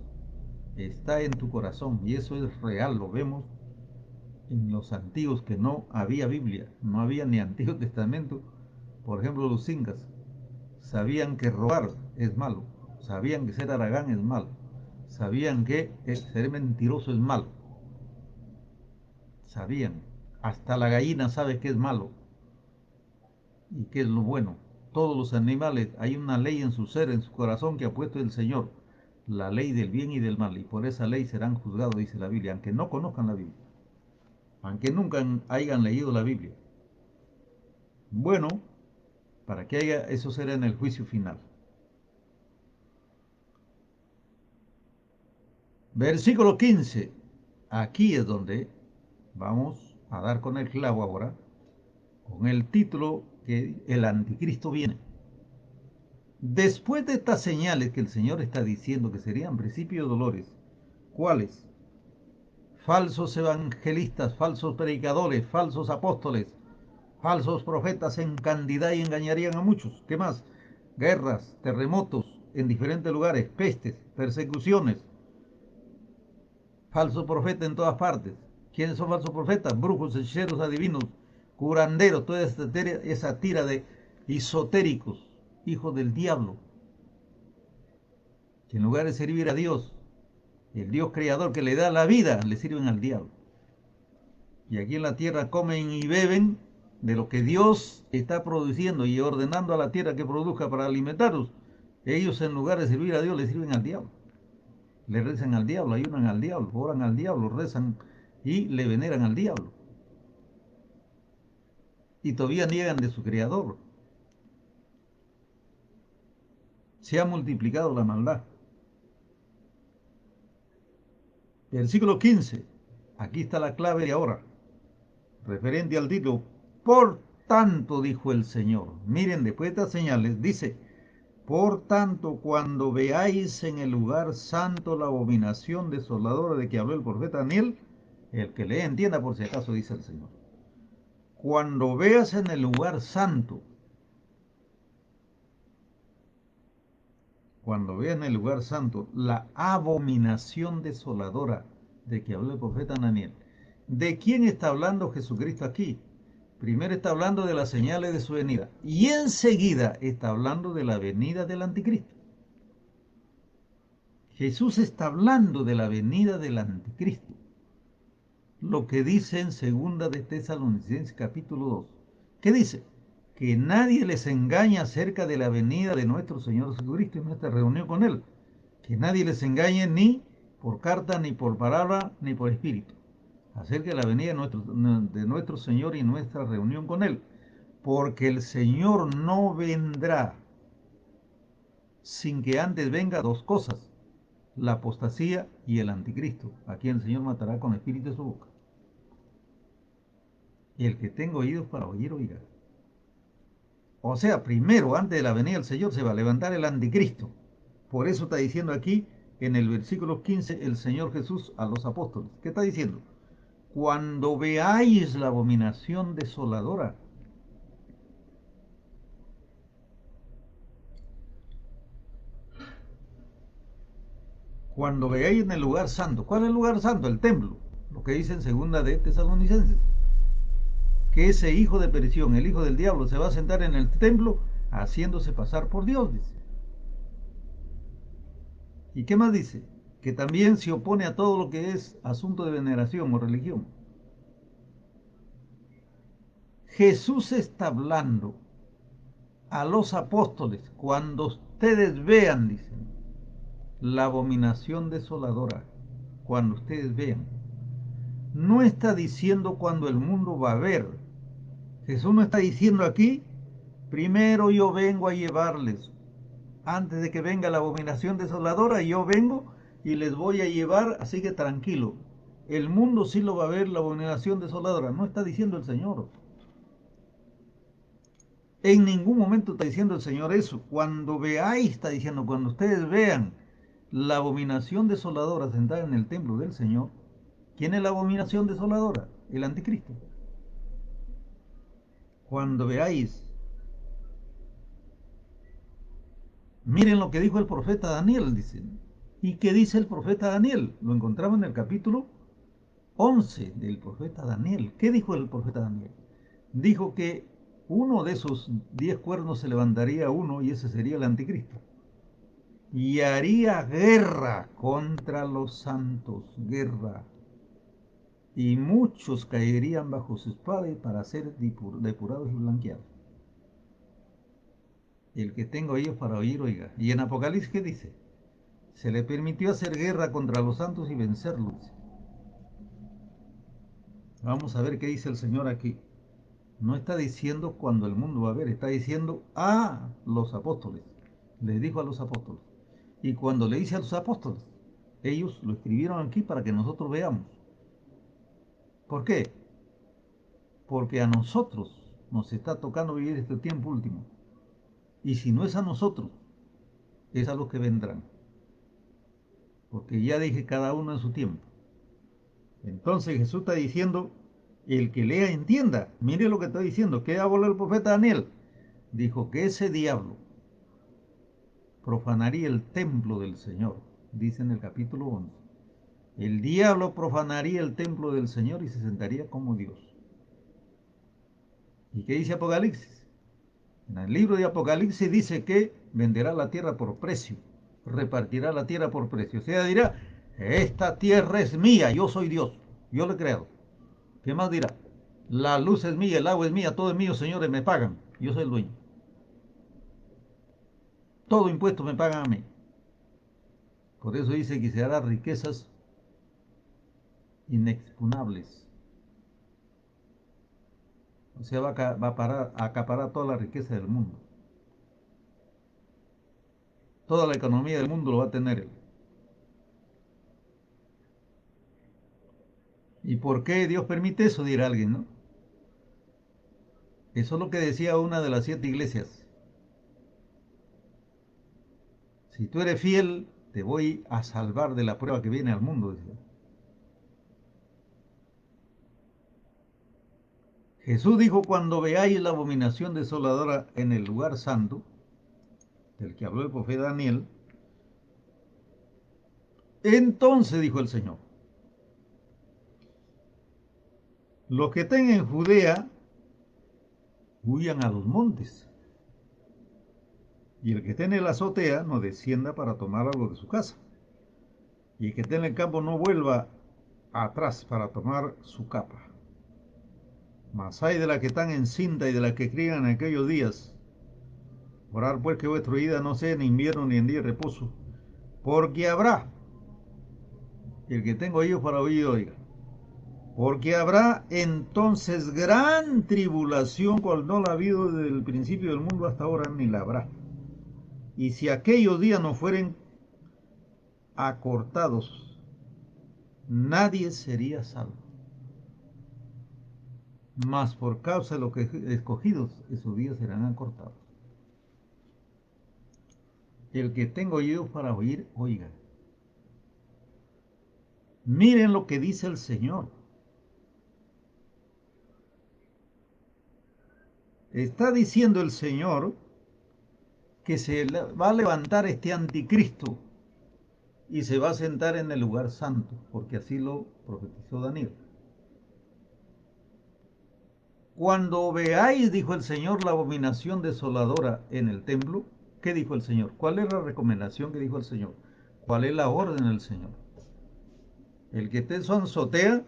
Está en tu corazón y eso es real. Lo vemos en los antiguos, que no había Biblia, no había ni Antiguo Testamento. Por ejemplo, los incas sabían que robar es malo, sabían que ser haragán es malo, sabían que ser mentiroso es malo, sabían. Hasta la gallina sabe que es malo y que es lo bueno. Todos los animales, hay una ley en su ser, en su corazón, que ha puesto el Señor, la ley del bien y del mal, y por esa ley serán juzgados, dice la Biblia, aunque no conozcan la Biblia, aunque nunca hayan leído la Biblia. Bueno, para que haya, eso será en el juicio final. Versículo 15. Aquí es donde vamos a dar con el clavo ahora, con el título que el anticristo viene. Después de estas señales que el Señor está diciendo que serían principio de dolores, ¿cuáles? Falsos evangelistas, falsos predicadores, falsos apóstoles, falsos profetas en cantidad y engañarían a muchos. ¿Qué más? Guerras, terremotos en diferentes lugares, pestes, persecuciones, falsos profetas en todas partes. ¿Quiénes son falsos profetas? Brujos, hechiceros, adivinos, curanderos, toda esa tira de esotéricos, hijos del diablo, que en lugar de servir a Dios, el Dios creador que le da la vida, le sirven al diablo. Y aquí en la tierra comen y beben de lo que Dios está produciendo y ordenando a la tierra que produzca para alimentarlos. Ellos, en lugar de servir a Dios, le sirven al diablo. Le rezan al diablo, ayunan al diablo, oran al diablo, rezan y le veneran al diablo. Y todavía niegan de su creador. Se ha multiplicado la maldad. Versículo 15. Aquí está la clave de ahora, referente al título. Por tanto, dijo el Señor. Miren, después de estas señales, dice, por tanto, cuando veáis en el lugar santo la abominación desoladora de que habló el profeta Daniel, el que lee entienda por si acaso, dice el Señor. Cuando veas en el lugar santo, cuando veas en el lugar santo la abominación desoladora de que habló el profeta Daniel, ¿de quién está hablando Jesucristo aquí? Primero está hablando de las señales de su venida y enseguida está hablando de la venida del anticristo. Jesús está hablando de la venida del anticristo. Lo que dice en segunda de Tesalonicenses capítulo 2. ¿Qué dice? Que nadie les engañe acerca de la venida de nuestro Señor Jesucristo y nuestra reunión con Él. Que nadie les engañe ni por carta, ni por palabra, ni por espíritu. Acerca de la venida de nuestro Señor y nuestra reunión con Él. Porque el Señor no vendrá sin que antes venga dos cosas, la apostasía y el anticristo, a quien el Señor matará con espíritu de su boca. Y el que tenga oídos para oír, oiga. O sea, primero, antes de la venida del Señor, se va a levantar el anticristo. Por eso está diciendo aquí, en el versículo 15, el Señor Jesús a los apóstoles. ¿Qué está diciendo? Cuando veáis la abominación desoladora, cuando veáis en el lugar santo. ¿Cuál es el lugar santo? El templo. Lo que dice en segunda de Tesalonicenses. Que ese hijo de perdición, el hijo del diablo, se va a sentar en el templo haciéndose pasar por Dios, dice. ¿Y qué más dice? Que también se opone a todo lo que es asunto de veneración o religión. Jesús está hablando a los apóstoles cuando ustedes vean, dicen, la abominación desoladora, cuando ustedes vean. No está diciendo cuando el mundo va a ver. Jesús no está diciendo aquí, primero yo vengo a llevarles. Antes de que venga la abominación desoladora, yo vengo y les voy a llevar, así que tranquilo. El mundo sí lo va a ver, la abominación desoladora. No está diciendo el Señor. En ningún momento está diciendo el Señor eso. Cuando veáis, está diciendo, cuando ustedes vean la abominación desoladora sentada en el templo del Señor, ¿quién es la abominación desoladora? El anticristo. Cuando veáis, miren lo que dijo el profeta Daniel, dicen. ¿Y qué dice el profeta Daniel? Lo encontramos en el capítulo 11 del profeta Daniel. ¿Qué dijo el profeta Daniel? Dijo que uno de esos 10 cuernos se levantaría uno y ese sería el anticristo. Y haría guerra contra los santos, guerra. Y muchos caerían bajo su espada y para ser depurados y blanqueados. El que tenga oídos para oír, oiga. Y en Apocalipsis, ¿qué dice? Se le permitió hacer guerra contra los santos y vencerlos. Vamos a ver qué dice el Señor aquí. No está diciendo cuando el mundo va a ver, está diciendo a los apóstoles. Les dijo a los apóstoles. Y cuando le dice a los apóstoles, ellos lo escribieron aquí para que nosotros veamos. ¿Por qué? Porque a nosotros nos está tocando vivir este tiempo último. Y si no es a nosotros, es a los que vendrán. Porque ya dije cada uno en su tiempo. Entonces Jesús está diciendo, el que lea entienda. Mire lo que está diciendo. ¿Qué habló el profeta Daniel? Dijo que ese diablo profanaría el templo del Señor, dice en el capítulo 11. El diablo profanaría el templo del Señor y se sentaría como Dios. ¿Y qué dice Apocalipsis? En el libro de Apocalipsis dice que venderá la tierra por precio, repartirá la tierra por precio. O sea, dirá, esta tierra es mía, yo soy Dios, yo lo he creado. ¿Qué más dirá? La luz es mía, el agua es mía, todo es mío, señores, me pagan, yo soy el dueño. Todo impuesto me pagan a mí. Por eso dice que se hará riquezas inexpugnable. O sea, a acaparar toda la riqueza del mundo. Toda la economía del mundo lo va a tener él. ¿Y por qué Dios permite eso? Dirá alguien, ¿no? Eso es lo que decía una de las 7 iglesias. Si tú eres fiel, te voy a salvar de la prueba que viene al mundo, decía. Jesús dijo, cuando veáis la abominación desoladora en el lugar santo, del que habló el profeta Daniel, entonces dijo el Señor, los que estén en Judea huyan a los montes, y el que esté en la azotea no descienda para tomar algo de su casa, y el que esté en el campo no vuelva atrás para tomar su capa. Mas hay de las que están en cinta y de las que crían en aquellos días. Orar pues que vuestra vida no sea en invierno ni en día de reposo, porque habrá, el que tengo oídos para oír, oiga, porque habrá entonces gran tribulación, cual no la ha habido desde el principio del mundo hasta ahora, ni la habrá. Y si aquellos días no fueren acortados, nadie sería salvo. Mas por causa de los que escogidos, esos días serán acortados. El que tenga oídos para oír, oiga. Miren lo que dice el Señor. Está diciendo el Señor que se va a levantar este anticristo y se va a sentar en el lugar santo, porque así lo profetizó Daniel. Cuando veáis, dijo el Señor, la abominación desoladora en el templo, ¿qué dijo el Señor? ¿Cuál es la recomendación que dijo el Señor? ¿Cuál es la orden del Señor? El que esté en su azotea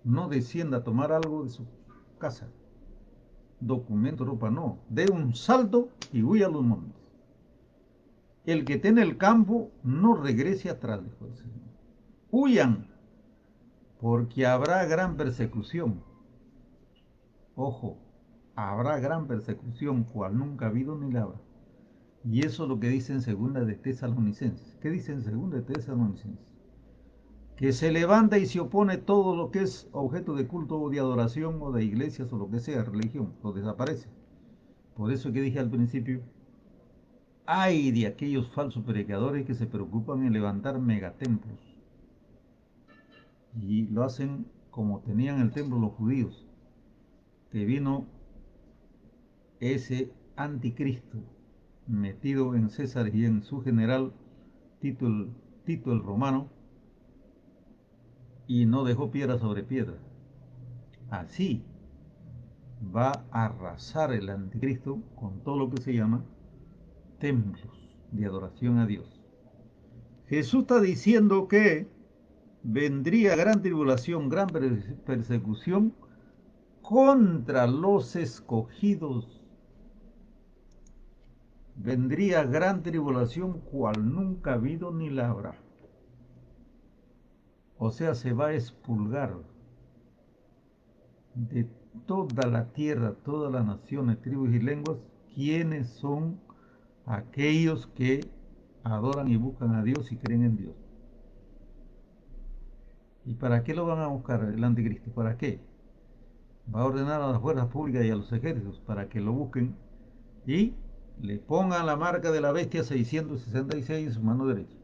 no descienda a tomar algo de su casa. Documento, ropa, no. Dé un salto y huya a los montes. El que esté en el campo no regrese atrás, dijo el Señor. Huyan, porque habrá gran persecución. Ojo, habrá gran persecución, cual nunca ha habido ni la habrá. Y eso es lo que dice en segunda de Tesalonicenses. ¿Qué dice en segunda de Tesalonicenses? Que se levanta y se opone todo lo que es objeto de culto o de adoración o de iglesias o lo que sea, religión, lo desaparece. Por eso que dije al principio, hay de aquellos falsos predicadores que se preocupan en levantar megatemplos y lo hacen como tenían el templo los judíos, que vino ese anticristo metido en César y en su general Tito el Romano, y no dejó piedra sobre piedra. Así va a arrasar el anticristo con todo lo que se llama templos de adoración a Dios. Jesús está diciendo que vendría gran tribulación, gran persecución contra los escogidos. Vendría gran tribulación cual nunca ha habido ni la habrá. O sea, se va a expulgar de toda la tierra, todas las naciones, tribus y lenguas, quienes son aquellos que adoran y buscan a Dios y creen en Dios. ¿Y para qué lo van a buscar el anticristo? ¿Para qué? Va a ordenar a las fuerzas públicas y a los ejércitos para que lo busquen y le pongan la marca de la bestia 666 en su mano derecha,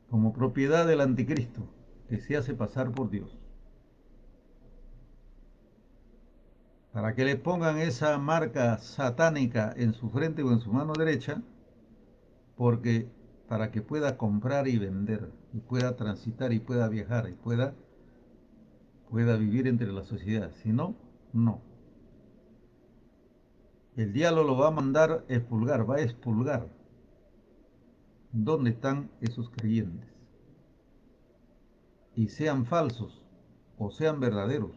como propiedad del anticristo, que se hace pasar por Dios. Para que le pongan esa marca satánica en su frente o en su mano derecha, porque para que pueda comprar y vender, y pueda transitar y pueda viajar, y pueda vivir entre la sociedad. Si no, no. El diablo lo va a mandar expulgar, va a expulgar. ¿Dónde están esos creyentes? Y sean falsos o sean verdaderos,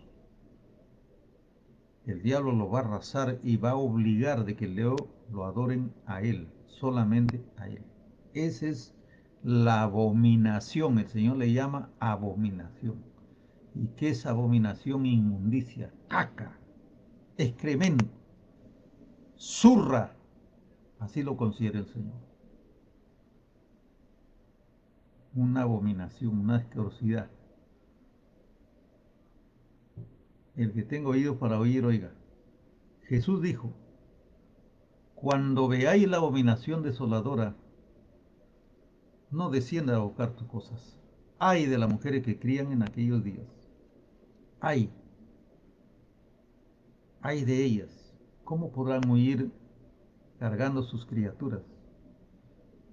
el diablo lo va a arrasar y va a obligar de que lo adoren a él, solamente a él. Esa es la abominación, el Señor le llama abominación. ¿Y qué es abominación? Inmundicia, caca, excremento, zurra, así lo considera el Señor. Una abominación, una asquerosidad. El que tenga oídos para oír, oiga. Jesús dijo, cuando veáis la abominación desoladora, no descienda a buscar tus cosas. Ay de las mujeres que crían en aquellos días. Ay, ay de ellas. ¿Cómo podrán huir cargando sus criaturas?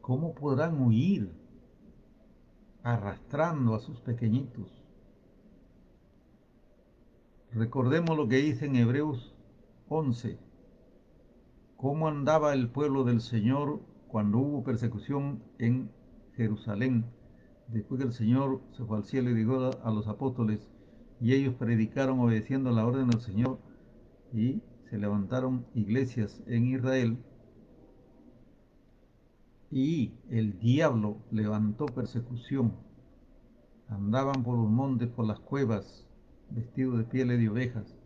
¿Cómo podrán huir arrastrando a sus pequeñitos? Recordemos lo que dice en Hebreos 11, cómo andaba el pueblo del Señor cuando hubo persecución en Jerusalén, después que el Señor se fue al cielo y dijo a los apóstoles, y ellos predicaron obedeciendo la orden del Señor, y se levantaron iglesias en Israel, y el diablo levantó persecución. Andaban por los montes, por las cuevas, vestidos de pieles de ovejas,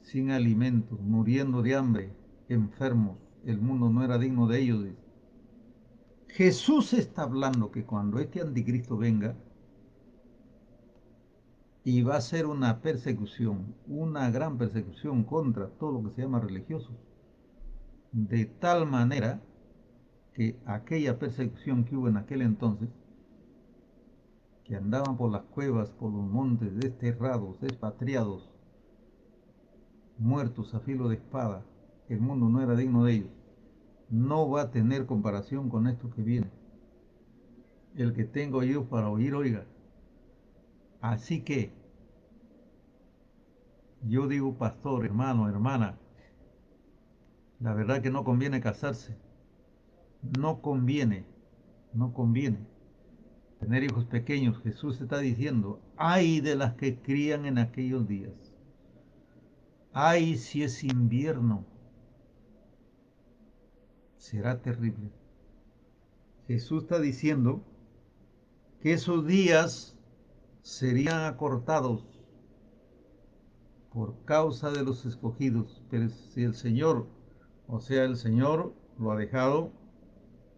sin alimentos, muriendo de hambre, enfermos. El mundo no era digno de ellos. Jesús está hablando que cuando este anticristo venga, y va a ser una persecución, una gran persecución contra todo lo que se llama religiosos, de tal manera que aquella persecución que hubo en aquel entonces, que andaban por las cuevas, por los montes, desterrados, expatriados, muertos a filo de espada, el mundo no era digno de ellos, no va a tener comparación con esto que viene. El que tenga oídos para oír, oiga. Así que yo digo, pastor, hermano, hermana, la verdad que no conviene casarse, no conviene, no conviene tener hijos pequeños. Jesús está diciendo, ay de las que crían en aquellos días, ay si es invierno, será terrible. Jesús está diciendo que esos días serían acortados por causa de los escogidos. Pero si el Señor, o sea, el Señor lo ha dejado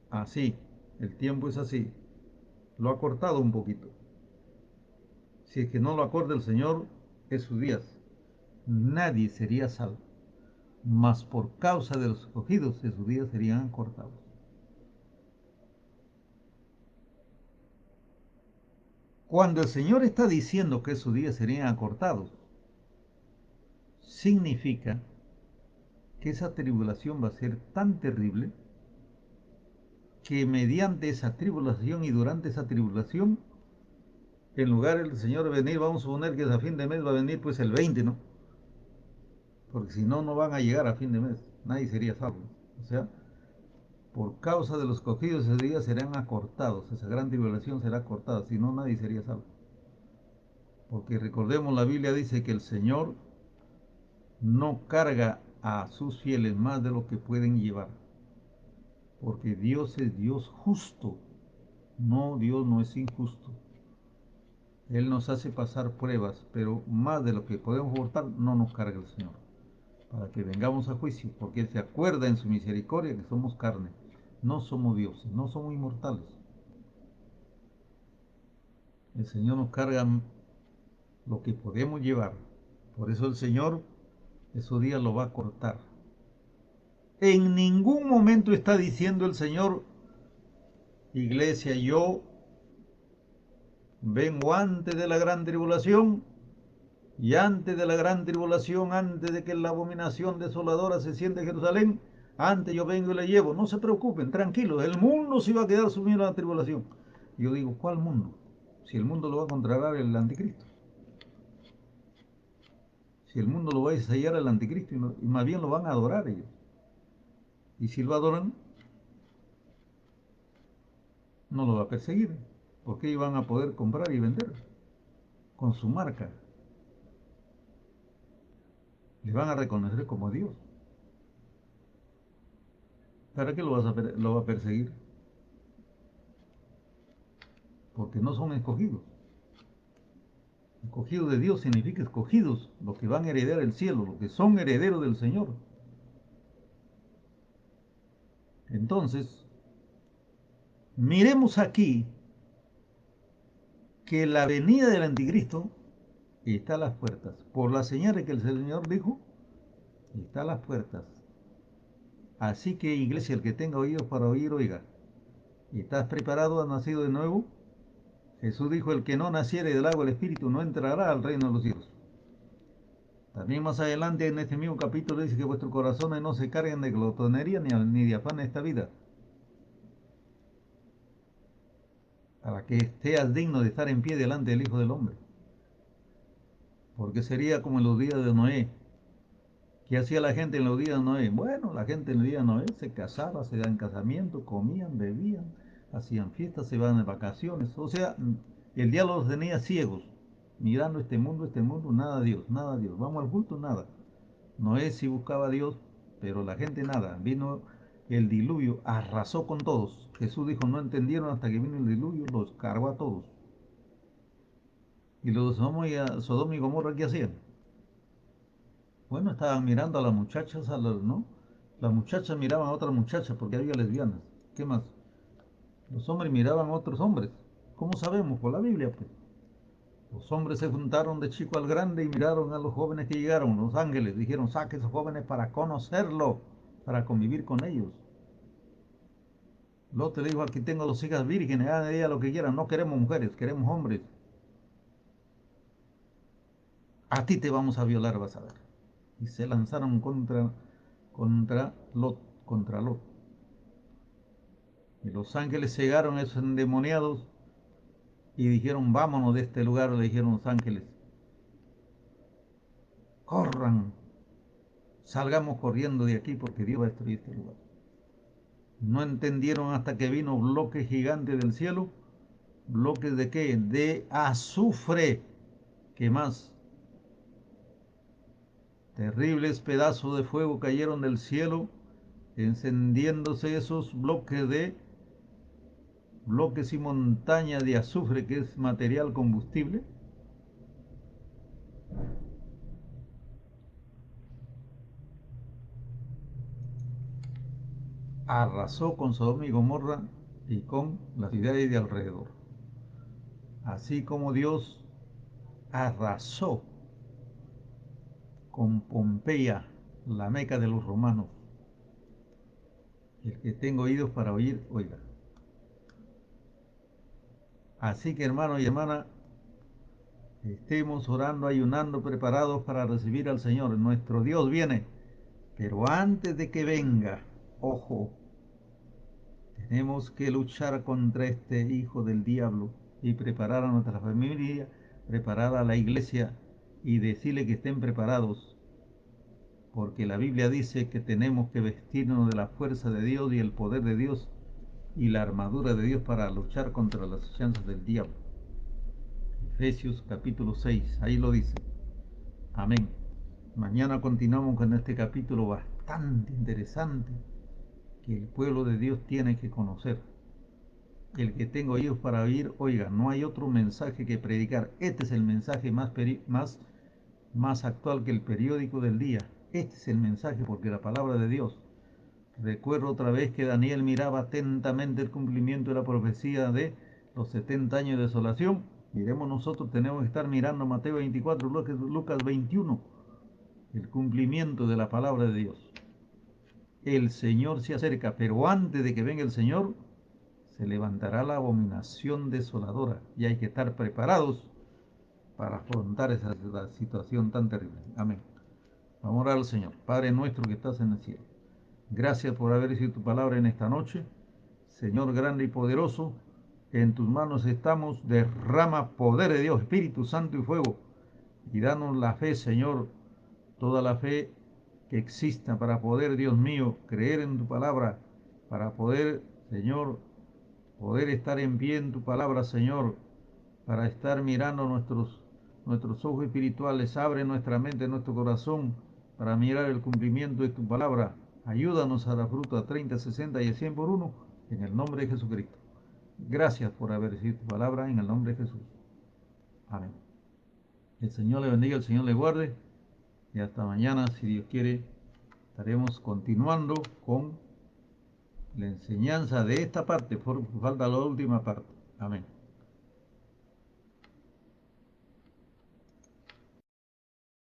así, el tiempo es así, lo ha cortado un poquito. Si es que no lo acorda el Señor, esos días, nadie sería salvo. Mas por causa de los escogidos, esos días serían acortados. Cuando el Señor está diciendo que esos días serían acortados, significa que esa tribulación va a ser tan terrible que mediante esa tribulación y durante esa tribulación, en lugar del Señor venir, vamos a suponer que a fin de mes va a venir pues el 20, ¿no? Porque si no, no van a llegar a fin de mes, nadie sería salvo. O sea, por causa de los escogidos esos días serán acortados, esa gran tribulación será cortada, si no nadie sería salvo. Porque recordemos, la Biblia dice que el Señor no carga a sus fieles más de lo que pueden llevar. Porque Dios es Dios justo. No, Dios no es injusto. Él nos hace pasar pruebas, pero más de lo que podemos soportar no nos carga el Señor. Para que vengamos a juicio, porque Él se acuerda en su misericordia que somos carne. No somos dioses, no somos inmortales. El Señor nos carga lo que podemos llevar. Por eso el Señor esos días lo va a cortar. En ningún momento está diciendo el Señor, iglesia, yo vengo antes de la gran tribulación, y antes de la gran tribulación, antes de que la abominación desoladora se siente en Jerusalén, antes yo vengo y le llevo. No se preocupen, tranquilos, el mundo se va a quedar sumido en la tribulación. Yo digo, ¿cuál mundo? Si el mundo lo va a controlar el anticristo. Si el mundo lo va a ensayar el anticristo y más bien lo van a adorar ellos. Y si lo adoran, no lo va a perseguir, porque ellos van a poder comprar y vender con su marca. Le van a reconocer como Dios. ¿Para qué lo va a perseguir? Porque no son escogidos. Escogidos de Dios significa escogidos, los que van a heredar el cielo, los que son herederos del Señor. Entonces, miremos aquí que la venida del anticristo está a las puertas. Por las señales que el Señor dijo, está a las puertas. Así que, iglesia, el que tenga oídos para oír, oiga. ¿Estás preparado? ¿Has nacido de nuevo? Jesús dijo, el que no naciere del agua del Espíritu no entrará al reino de los cielos. También más adelante en este mismo capítulo dice que vuestros corazones no se carguen de glotonería ni de afán de esta vida, para que seas digno de estar en pie delante del Hijo del Hombre. Porque sería como en los días de Noé. ¿Qué hacía la gente en los días de Noé? Bueno, la gente en los días de Noé se casaba, se daban casamiento, comían, bebían, hacían fiestas, se iban de vacaciones. O sea, el diablo los tenía ciegos, mirando este mundo, nada Dios, nada Dios. Vamos al culto, nada. Noé sí buscaba a Dios, pero la gente nada. Vino el diluvio, arrasó con todos. Jesús dijo, no entendieron hasta que vino el diluvio, los cargó a todos. Y los de Sodoma y Gomorra, ¿qué hacían? Bueno, estaban mirando a las muchachas, ¿no? Las muchachas miraban a otras muchachas porque había lesbianas. ¿Qué más? Los hombres miraban a otros hombres. ¿Cómo sabemos? Por la Biblia, pues. Los hombres se juntaron de chico al grande y miraron a los jóvenes que llegaron, los ángeles. Dijeron, saque a esos jóvenes para conocerlo, para convivir con ellos. Lot le dijo, aquí tengo dos hijas vírgenes, hagan de ellas lo que quieran. No queremos mujeres, queremos hombres. A ti te vamos a violar, vas a ver. Y se lanzaron contra Lot, contra Lot. Y los ángeles cegaron a esos endemoniados y dijeron, vámonos de este lugar, le dijeron los ángeles. Corran, salgamos corriendo de aquí porque Dios va a destruir este lugar. No entendieron hasta que vino bloques gigantes del cielo. ¿Bloques de qué? De azufre. ¿Qué más? Terribles pedazos de fuego cayeron del cielo, encendiéndose esos bloques y montañas de azufre, que es material combustible. Arrasó con Sodoma y Gomorra y con las ciudades de alrededor. Así como Dios arrasó con Pompeya, la meca de los romanos. El que tenga oídos para oír, oiga. Así que, hermanos y hermanas, estemos orando, ayunando, preparados para recibir al Señor. Nuestro Dios viene, pero antes de que venga, ojo, tenemos que luchar contra este hijo del diablo y preparar a nuestra familia, preparar a la iglesia y decirle que estén preparados, porque la Biblia dice que tenemos que vestirnos de la fuerza de Dios y el poder de Dios y la armadura de Dios para luchar contra las chanzas del diablo. Efesios capítulo 6, ahí lo dice. Amén. Mañana continuamos con este capítulo bastante interesante que el pueblo de Dios tiene que conocer. El que tenga oídos para oír, oiga, no hay otro mensaje que predicar. Este es el mensaje más actual que el periódico del día. Este es el mensaje porque la palabra de Dios. Recuerdo otra vez que Daniel miraba atentamente el cumplimiento de la profecía de los 70 años de desolación. Miremos, nosotros tenemos que estar mirando Mateo 24, Lucas 21, el cumplimiento de la palabra de Dios. El Señor se acerca, pero antes de que venga el Señor, se levantará la abominación desoladora y hay que estar preparados para afrontar esa situación tan terrible. Amén. Vamos a orar al Señor. Padre nuestro que estás en el cielo. Gracias por haber sido tu palabra en esta noche. Señor grande y poderoso, en tus manos estamos. Derrama poder de Dios, Espíritu Santo y fuego. Y danos la fe, Señor, toda la fe que exista para poder, Dios mío, creer en tu palabra, para poder, Señor, poder estar en pie en tu palabra, Señor, para estar mirando nuestros ojos espirituales. Abre nuestra mente, nuestro corazón, para mirar el cumplimiento de tu palabra. Ayúdanos a la fruta 30, 60 y 100 por uno, en el nombre de Jesucristo. Gracias por haber recibido tu palabra, en el nombre de Jesús. Amén. El Señor le bendiga, el Señor le guarde, y hasta mañana, si Dios quiere, estaremos continuando con la enseñanza de esta parte, por falta la última parte. Amén.